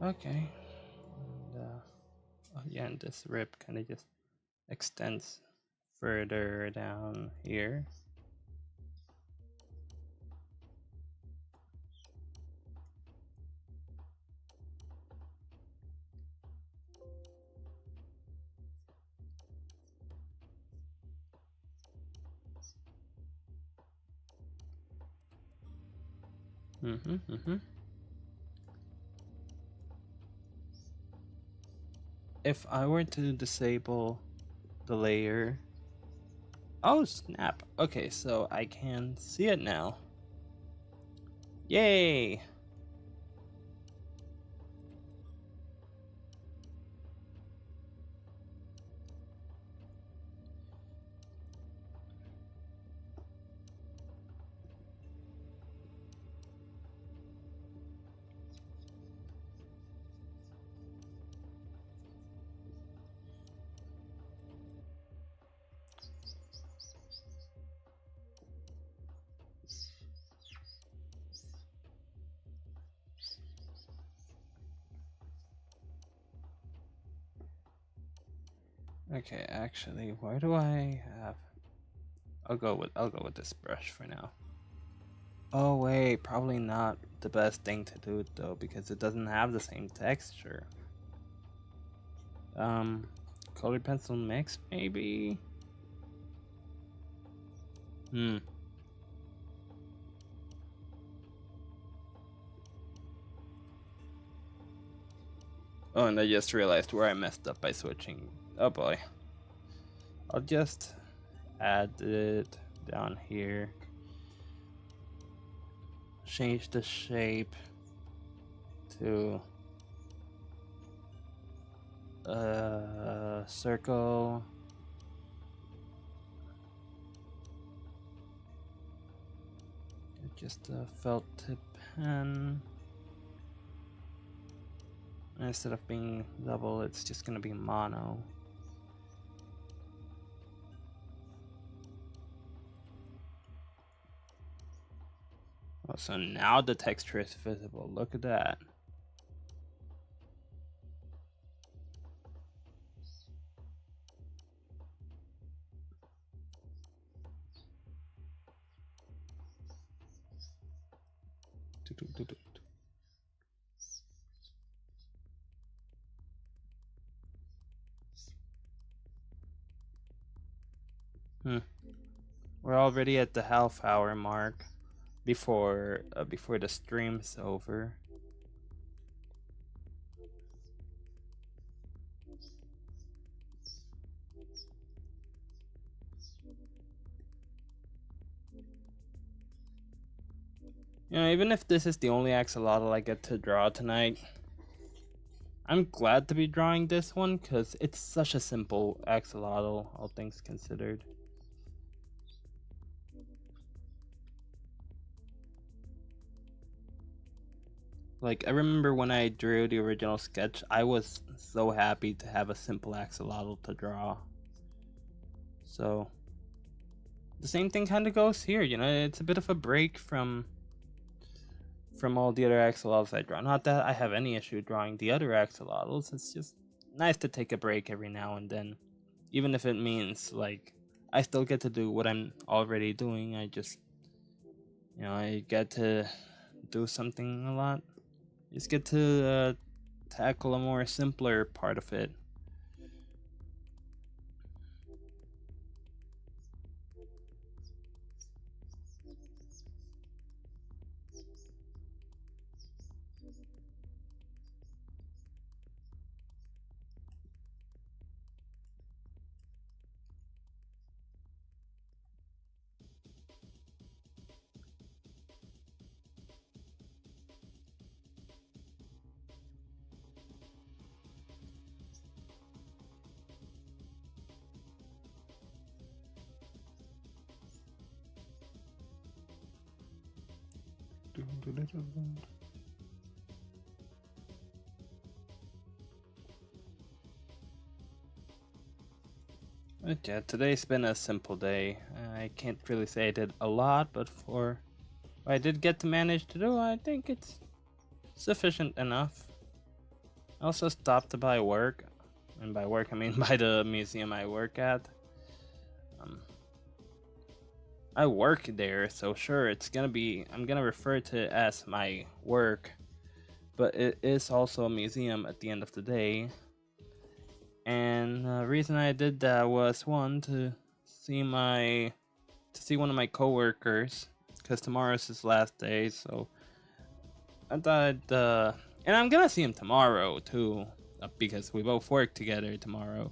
Okay. And, oh yeah, and this rip kind of just extends further down here. If I were to disable the layer. Oh, snap. Okay, so I can see it now. Yay! Okay, actually, where do I have? I'll go with this brush for now. Oh wait, probably not the best thing to do though, because it doesn't have the same texture. Colored pencil mix maybe. Oh, and I just realized where I messed up by switching. Oh boy. I'll just add it down here. Change the shape to circle. Just a felt tip pen. Instead of being double, it's just gonna be mono. Oh, so now the texture is visible. Look at that. We're already at the half hour mark before the stream's over. You know, even if this is the only axolotl I get to draw tonight, I'm glad to be drawing this one because it's such a simple axolotl, all things considered. Like, I remember when I drew the original sketch, I was so happy to have a simple axolotl to draw. So, the same thing kind of goes here, you know, it's a bit of a break from all the other axolotls I draw. Not that I have any issue drawing the other axolotls, it's just nice to take a break every now and then. Even if it means, like, I still get to do what I'm already doing, I just, you know, I get to do something a lot. Just get to tackle a more simpler part of it. But yeah, today's been a simple day. I can't really say I did a lot, but for what I did get to manage to do, I think it's sufficient enough. I also stopped by work, and by work I mean by the museum I work at. I work there, so sure, I'm gonna refer to it as my work, but it is also a museum at the end of the day. And the reason I did that was one, to see one of my coworkers, because tomorrow's his last day. So I thought, and I'm gonna see him tomorrow too, because we both work together tomorrow.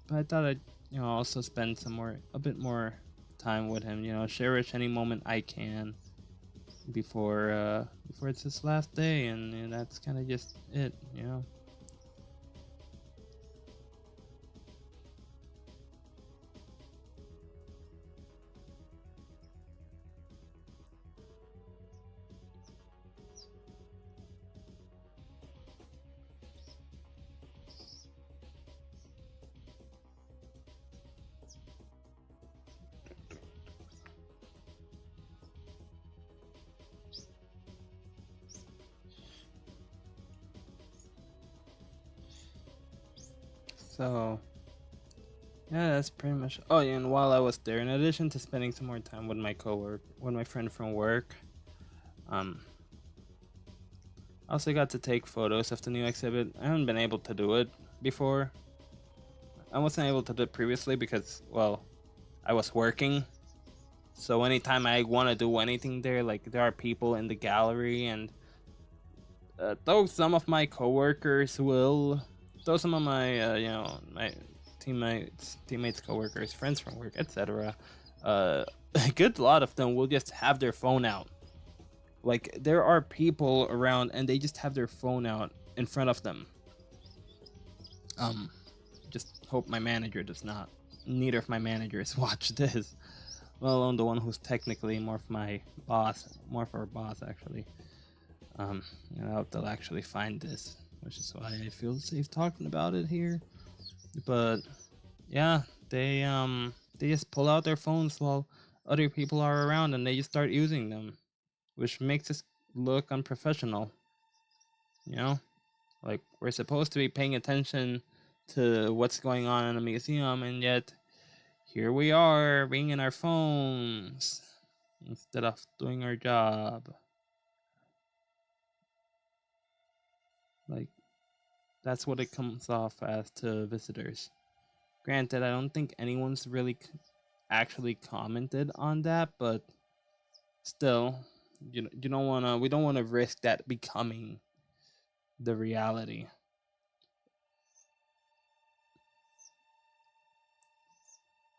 But I thought I'd, you know, also spend a bit more time with him. You know, cherish any moment I can before it's his last day, and that's kind of just it. You know. So Yeah, that's pretty much. Oh, yeah, and while I was there, in addition to spending some more time with with my friend from work, um, I also got to take photos of the new exhibit. I haven't been able to do it before. I wasn't able to do it previously because, well, I was working. So anytime I want to do anything there, like there are people in the gallery, and though some of my coworkers will, though some of my, my teammates, coworkers, friends from work, etc. A good lot of them will just have their phone out. Like there are people around, and they just have their phone out in front of them. Um, just hope my manager does not. Neither of my managers watch this, let alone the one who's technically more of my boss, more of our boss actually. I hope they'll actually find this, which is why I feel safe talking about it here. But yeah, they just pull out their phones while other people are around, and they just start using them, which makes us look unprofessional. You know, like we're supposed to be paying attention to what's going on in a museum, and yet here we are being in our phones instead of doing our job. Like that's what it comes off as to visitors. Granted, I don't think anyone's really actually commented on that, but still, you don't wanna. We don't want to risk that becoming the reality.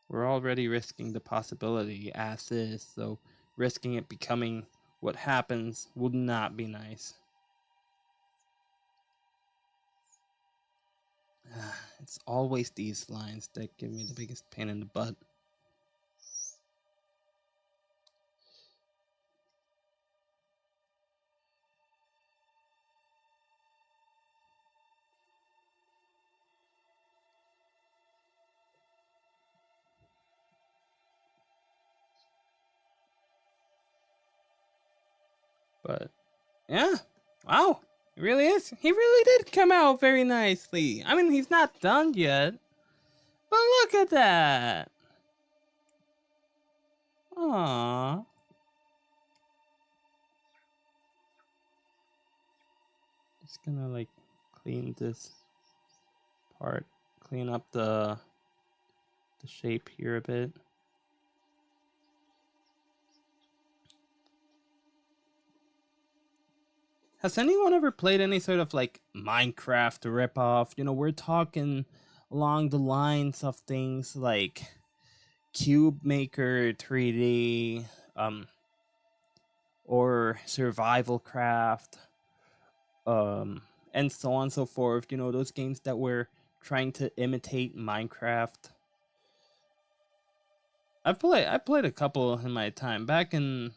We're already risking the possibility as is, so risking it becoming what happens would not be nice. It's always these lines that give me the biggest pain in the butt. But yeah, wow, it really is. He really did come out very nicely. I mean, he's not done yet, but look at that. Aww. Just gonna like clean this part, clean up the shape here a bit. Has anyone ever played any sort of like Minecraft ripoff? We're talking along the lines of things like Cube Maker 3D, or Survival Craft, and so on and so forth. Those games that were trying to imitate Minecraft. I played a couple in my time back on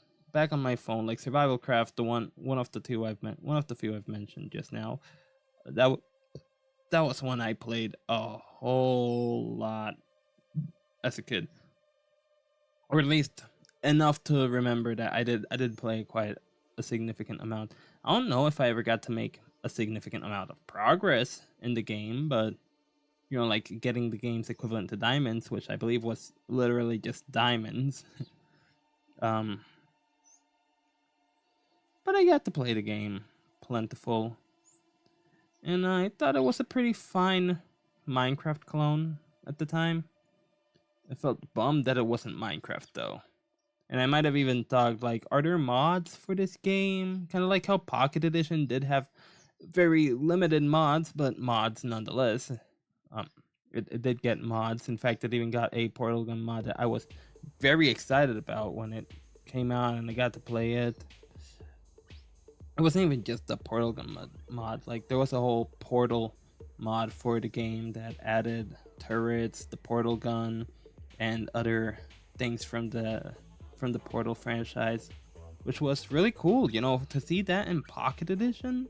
my phone, like Survival Craft, one of the few I've mentioned just now. That that was one I played a whole lot as a kid, or at least enough to remember that I did play quite a significant amount. I don't know if I ever got to make a significant amount of progress in the game, but like getting the game's equivalent to diamonds, which I believe was literally just diamonds. um, but I got to play the game plentiful, and I thought it was a pretty fine Minecraft clone at the time. I felt bummed that it wasn't Minecraft though. And I might have even thought, like, are there mods for this game? Kind of like how Pocket Edition did have very limited mods, but mods nonetheless. Um, it did get mods. In fact, it even got a portal gun mod that I was very excited about when it came out and I got to play it. It wasn't even just the portal gun mod. Like, there was a whole portal mod for the game that added turrets, the portal gun, and other things from the Portal franchise, which was really cool. To see that in Pocket Edition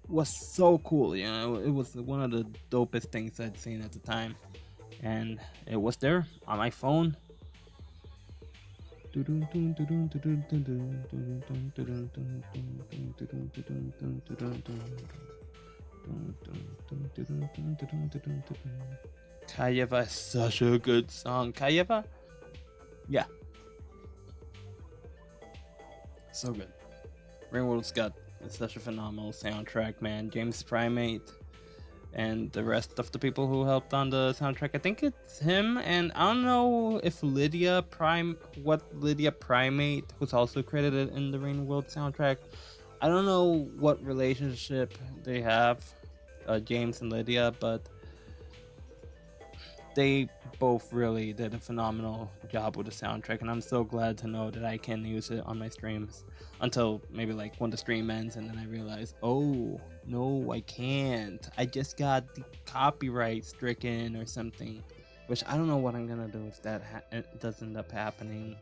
was so cool. It was one of the dopest things I'd seen at the time, and it was there on my phone. Kayeva is such a good song. Kayeva? Yeah. So good. Rainworld's got such a phenomenal soundtrack, man. James Primate and the rest of the people who helped on the soundtrack. I think it's him, and I don't know if Lydia Primate, who's also credited in the Rainworld soundtrack. I don't know what relationship they have, James and Lydia, but they both really did a phenomenal job with the soundtrack, and I'm so glad to know that I can use it on my streams until maybe like when the stream ends, and then I realize, oh no, I can't. I just got the copyright stricken or something, which I don't know what I'm gonna do if that it does end up happening.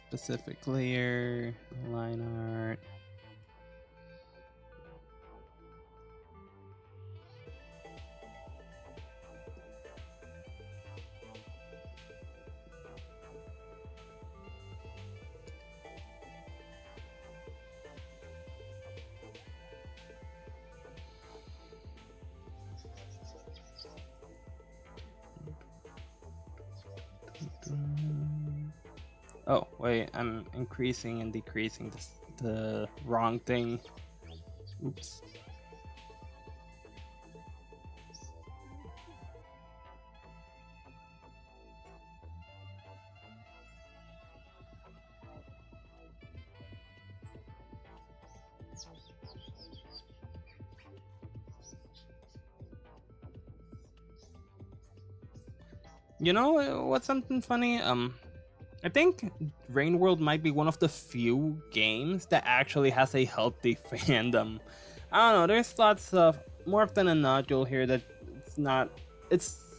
Specific layer, line art. Oh, wait, I'm increasing and decreasing the wrong thing. Oops. You know what's something funny? I think Rainworld might be one of the few games that actually has a healthy fandom. I don't know, there's lots of, more often than not, you'll hear that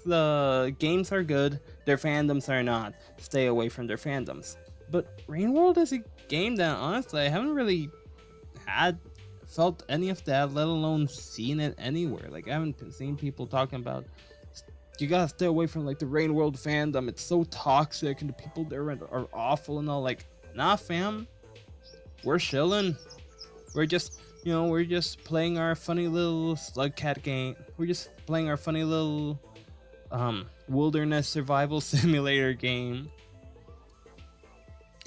the games are good, their fandoms are not. Stay away from their fandoms. But Rainworld is a game that honestly I haven't really felt any of that, let alone seen it anywhere. Like I haven't seen people talking about, you gotta stay away from like the Rainworld fandom, it's so toxic and the people there are awful and all. Like, nah fam, we're chilling. We're just playing our funny little slug cat game. We're just playing our funny little wilderness survival simulator game,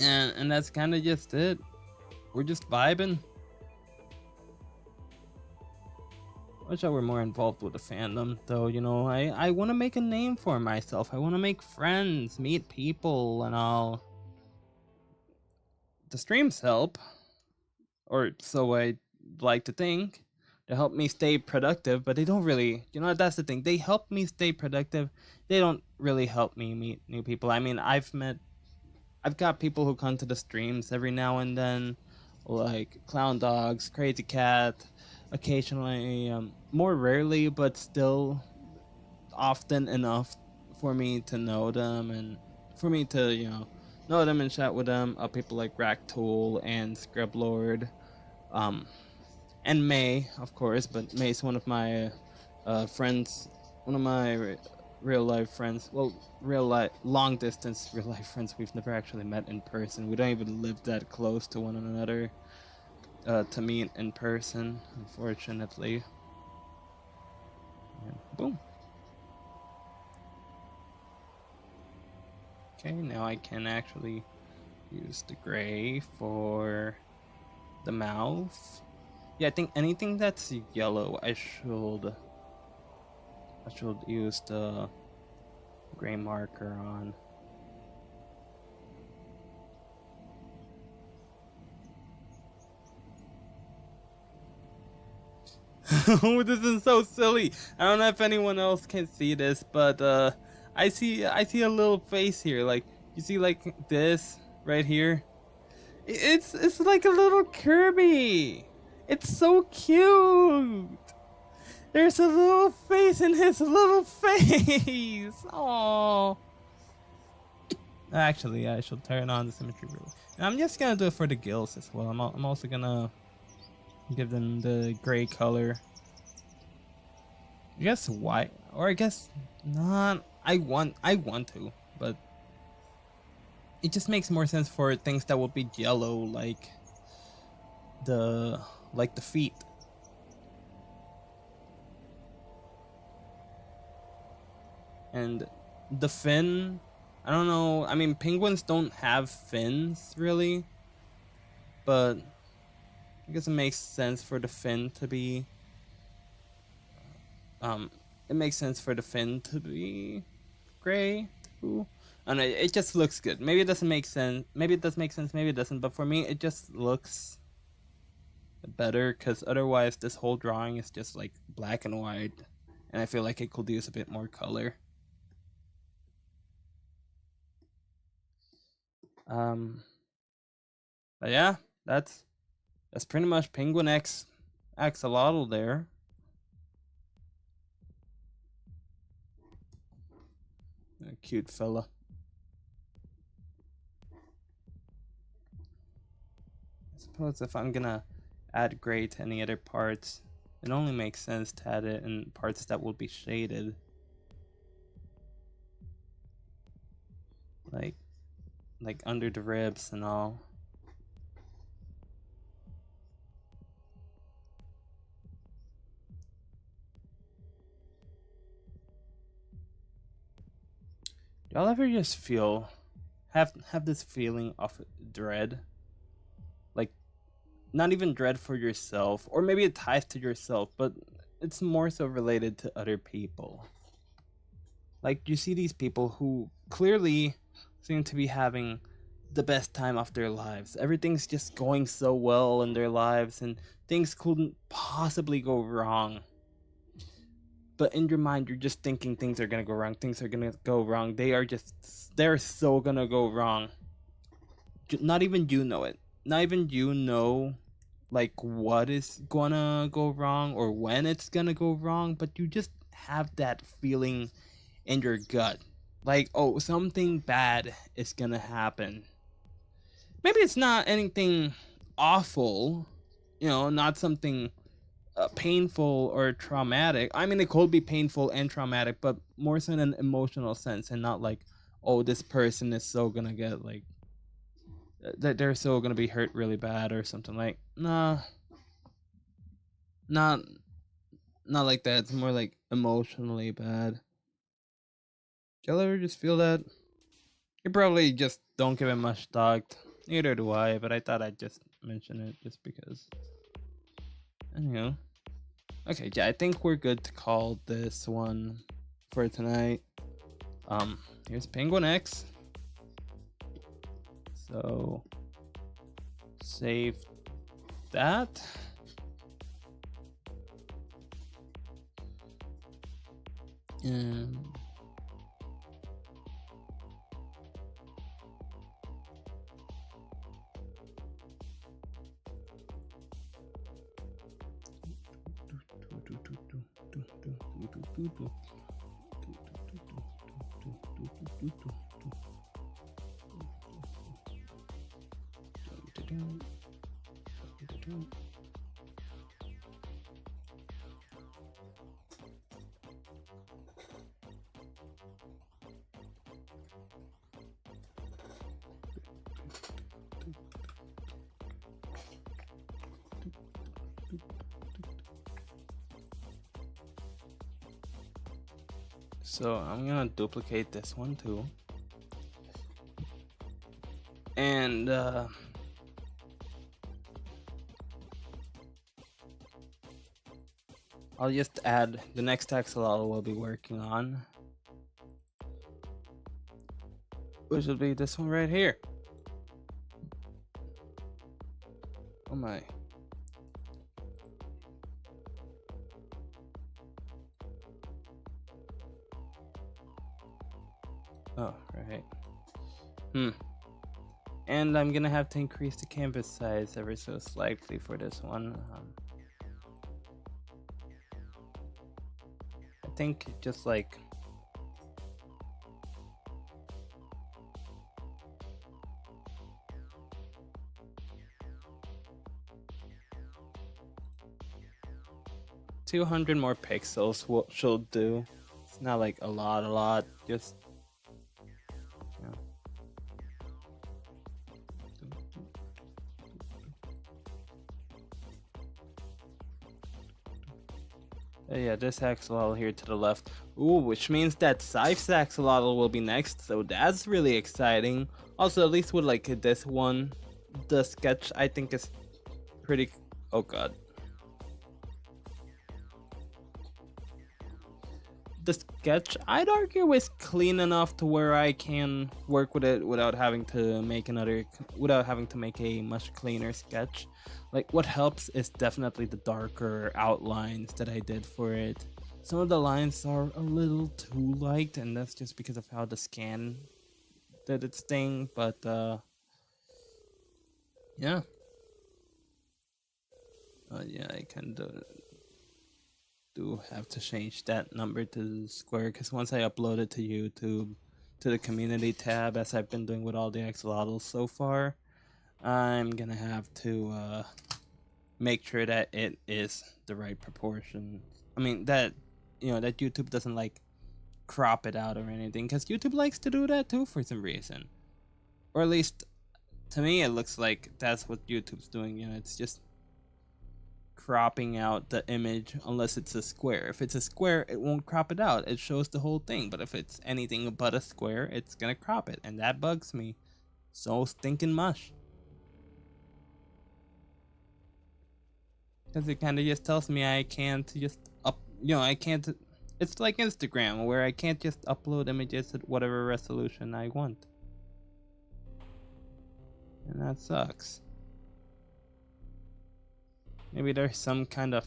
and that's kind of just it. We're just vibing. I wish I were more involved with the fandom, though. You know, I want to make a name for myself. I want to make friends, meet people, and all. The streams help, or so I like to think. They help me stay productive, but they don't really. You know, that's the thing. They help me stay productive. They don't really help me meet new people. I mean, I've got people who come to the streams every now and then, like Clown Dogs, Crazy Cat. Occasionally, more rarely, but still often enough for me to know them and for me to, know them and chat with them. People like Racktool and Scrublord, and May, of course, but May's one of my friends, one of my real life friends. Well, long distance real life friends. We've never actually met in person. We don't even live that close to one another. To meet in person, unfortunately. And boom. Okay, now I can actually use the gray for the mouth. Yeah, I think anything that's yellow, I should use the gray marker on. This is so silly. I don't know if anyone else can see this, but I see a little face here. Like, you see like this right here? It's like a little Kirby. It's so cute. There's a little face in his little face. Oh. Actually, I should turn on the symmetry rule. And I'm just gonna do it for the gills as well. I'm also gonna give them the gray color. I guess white, or I guess not. I want to, but it just makes more sense for things that will be yellow, like the feet. And the fin, I don't know. I mean, penguins don't have fins really, but I guess it makes sense for the fin to be. It makes sense for the fin to be gray too. And it just looks good. Maybe it doesn't make sense. Maybe it does make sense. Maybe it doesn't. But for me, it just looks better because otherwise, this whole drawing is just like black and white, and I feel like it could use a bit more color. But yeah, that's pretty much Penguin X Axolotl there. A cute fella. I suppose if I'm gonna add gray to any other parts, it only makes sense to add it in parts that will be shaded. Like under the ribs and all. Y'all ever just have this feeling of dread? Like, not even dread for yourself, or maybe it ties to yourself, but it's more so related to other people. Like, you see these people who clearly seem to be having the best time of their lives. Everything's just going so well in their lives, and things couldn't possibly go wrong. But in your mind, you're just thinking things are gonna go wrong. Things are gonna go wrong. They're so gonna go wrong. Not even you know it. Not even you know, like, what is gonna go wrong or when it's gonna go wrong. But you just have that feeling in your gut, like, oh, something bad is gonna happen. Maybe it's not anything awful, not something painful or traumatic. I mean, it could be painful and traumatic, but more so in an emotional sense, and not like, oh, this person is so gonna get like that they're so gonna be hurt really bad or something. Like, nah, not like that. It's more like emotionally bad. Y'all ever just feel that? You probably just don't give it much thought. Neither do I, but I thought I'd just mention it just because. Anyhow. Okay, yeah, I think we're good to call this one for tonight. Here's Penguin X. So save that. And so I'm gonna duplicate this one too. And I'll just add the next axolotl we'll be working on, which will be this one right here. Oh my. Oh, right. And I'm gonna have to increase the canvas size ever so slightly for this one. I think just like $200 more pixels should do. It's not like a lot, just Yeah, this axolotl here to the left. Ooh, which means that Scythe's axolotl will be next, so that's really exciting. Also, at least with like this one, the sketch I think is pretty. Oh god. The sketch I'd argue is clean enough to where I can work with it without having to make a much cleaner sketch. Like what helps is definitely the darker outlines that I did for it. Some of the lines are a little too light, and that's just because of how the scan did its thing, but yeah. Yeah, I kind of do have to change that number to square because once I upload it to YouTube to the community tab, as I've been doing with all the axolotls so far, I'm gonna have to make sure that it is the right proportion. I mean that that YouTube doesn't like crop it out or anything because YouTube likes to do that too for some reason, or at least to me it looks like that's what YouTube's doing. It's just cropping out the image unless it's a square. If it's a square, it won't crop it out. It shows the whole thing. But if it's anything but a square, it's gonna crop it, and that bugs me so stinking much. Because it kind of just tells me I can't just I can't. It's like Instagram where I can't just upload images at whatever resolution I want, and that sucks. Maybe there's some kind of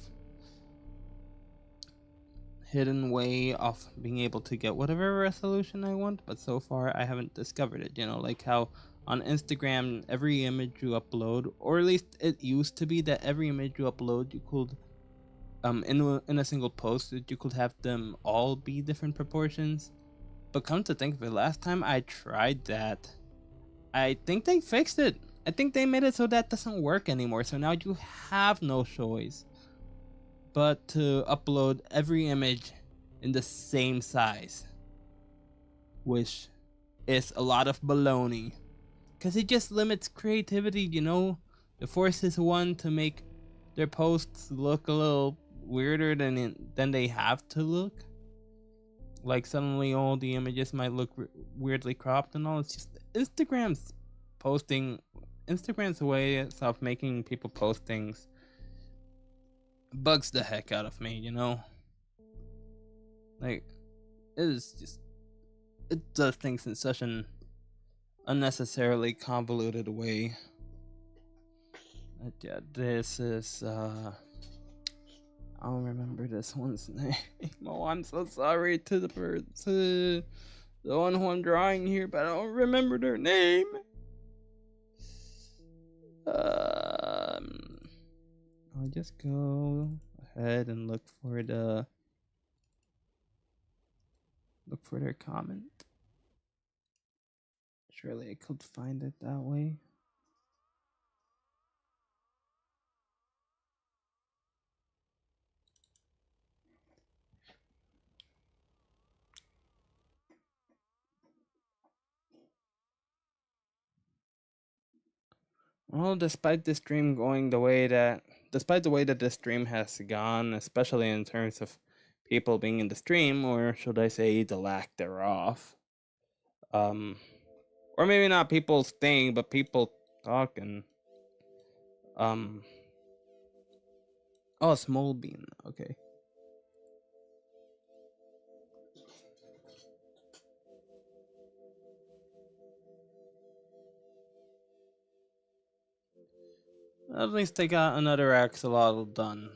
hidden way of being able to get whatever resolution I want, but so far I haven't discovered it. Like how on Instagram every image you upload, or at least it used to be that every image you upload you could in a single post that you could have them all be different proportions. But come to think of it, last time I tried that, I think they fixed it. I think they made it so that doesn't work anymore. So now you have no choice but to upload every image in the same size, which is a lot of baloney because it just limits creativity. It forces one to make their posts look a little weirder than they have to look. Like suddenly all the images might look weirdly cropped and all. It's just posting Instagram's way of making people post things bugs the heck out of me. Like it does things in such an unnecessarily convoluted way. But yeah, this is I don't remember this one's name. Oh, I'm so sorry to the one who I'm drawing here, but I don't remember their name. I'll just go ahead and look for their comment. Surely I could find it that way. Well, despite the way that this stream has gone, especially in terms of people being in the stream, or should I say the lack thereof, or maybe not people staying, but people talking. Oh, small bean. Okay. At least they got another axolotl done.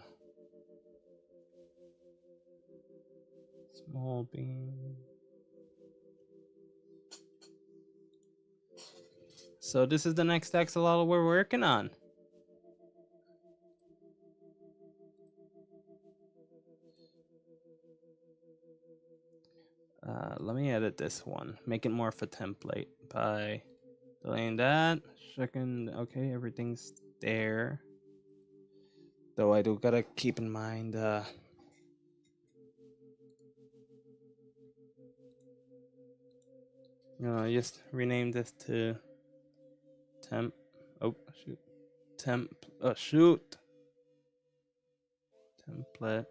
Small bean. So this is the next axolotl we're working on. Let me edit this one. Make it more of a template by deleting that. Second, okay, everything's there. Though I do gotta keep in mind, just rename this to temp. Oh shoot, temp. Oh shoot, template.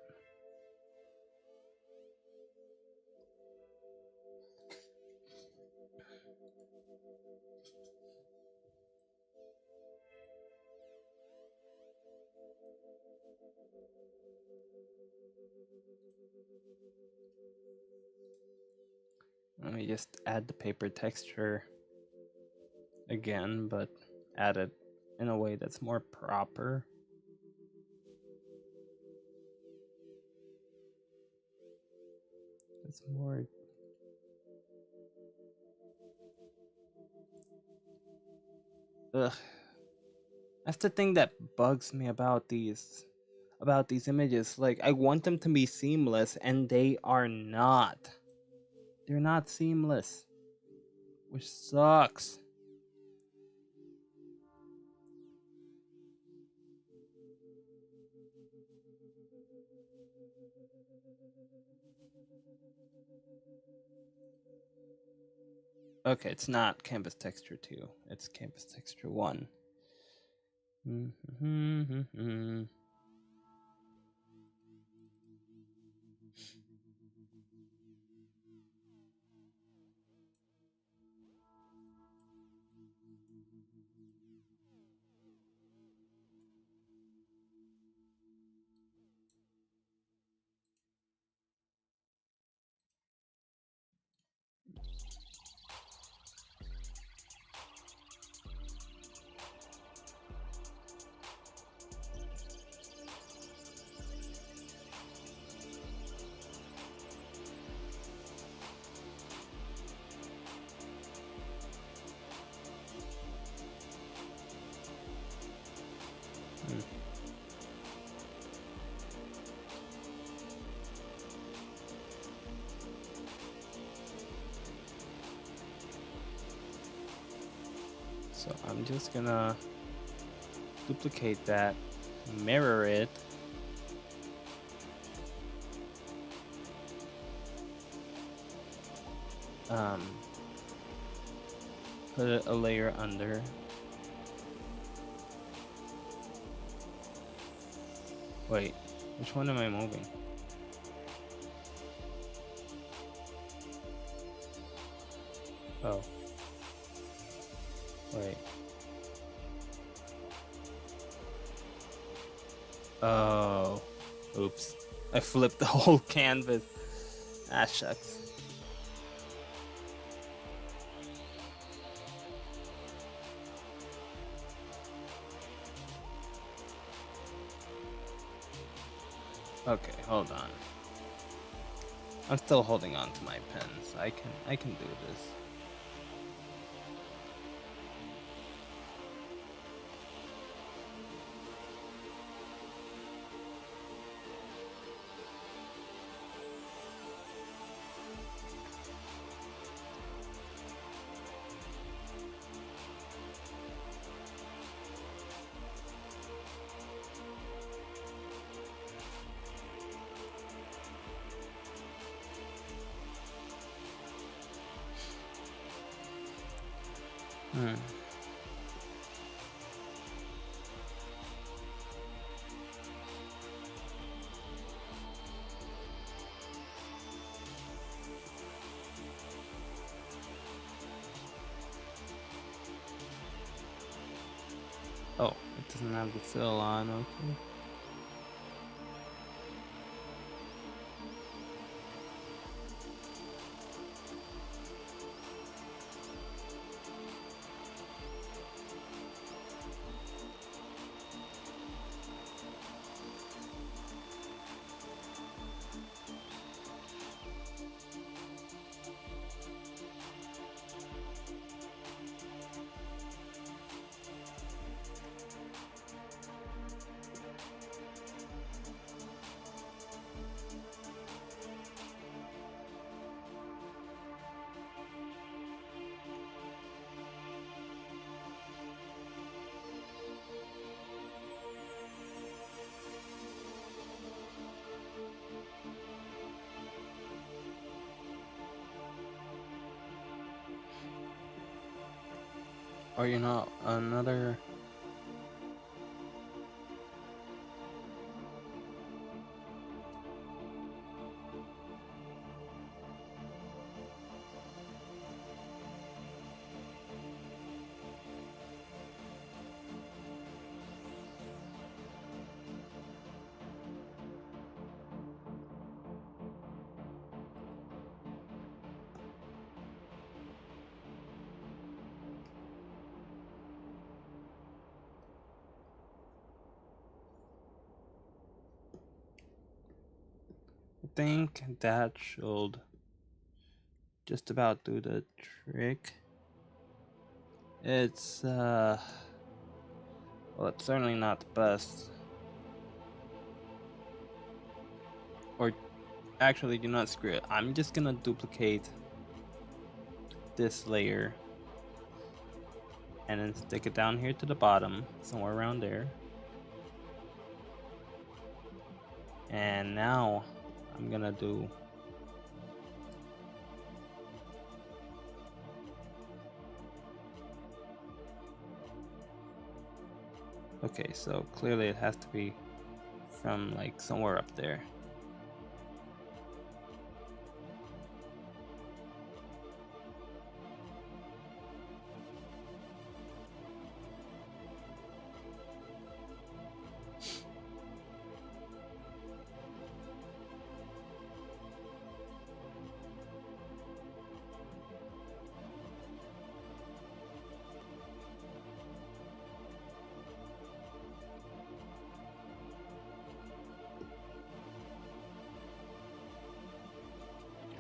Let me just add the paper texture again, but add it in a way that's more proper. It's more... Ugh. That's the thing that bugs me about these images. Like, I want them to be seamless, and they are not. They're not seamless, which sucks. Okay, it's not canvas texture 2. It's canvas texture 1. So I'm just gonna duplicate that, mirror it, put a layer under. Wait, which one am I moving? Oh. Wait. Oh. Oops. I flipped the whole canvas. Ah, shucks. Okay, hold on. I'm still holding on to my pens. I can do this. Oh, it doesn't have the fill on, okay. Or you know, another... think that should just about do the trick. It's well, it's certainly not the best. Or actually, do not screw it. I'm just gonna duplicate this layer and then stick it down here to the bottom, somewhere around there. And now I'm gonna do okay, so clearly it has to be from like somewhere up there.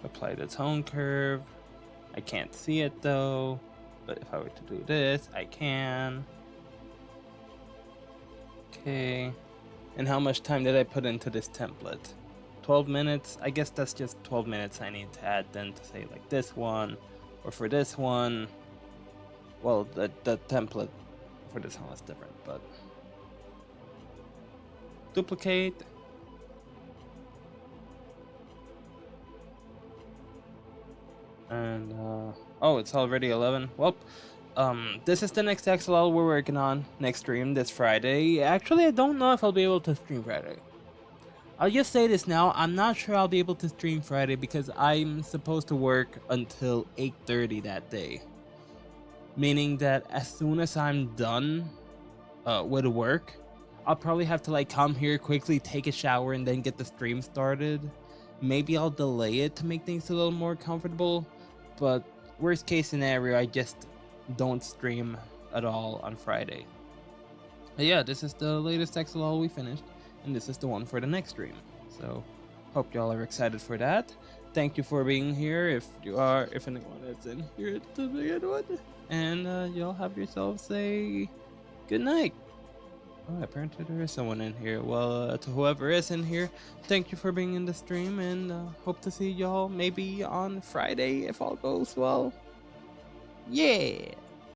Apply the tone curve. I can't see it though, but if I were to do this, I can. Okay. And how much time did I put into this template? 12 minutes? I guess that's just 12 minutes I need to add then to say like this one, or for this one. Well, the template for this one is different, but duplicate. And oh, it's already 11. Well, this is the next axolotl we're working on. Next stream this Friday. Actually, I don't know if I'll be able to stream Friday. I'll just say this now. I'm not sure I'll be able to stream Friday because I'm supposed to work until 8:30 that day. Meaning that as soon as I'm done with work, I'll probably have to like come here quickly, take a shower, and then get the stream started. Maybe I'll delay it to make things a little more comfortable. But worst case scenario, I just don't stream at all on Friday. But yeah, this is the latest axolotl we finished, and this is the one for the next stream. So hope y'all are excited for that. Thank you for being here, if you are, if anyone is in here to begin with. And y'all have yourselves a good night. Oh, apparently there is someone in here. Well, to whoever is in here, thank you for being in the stream, and hope to see y'all maybe on Friday if all goes well. Yeah!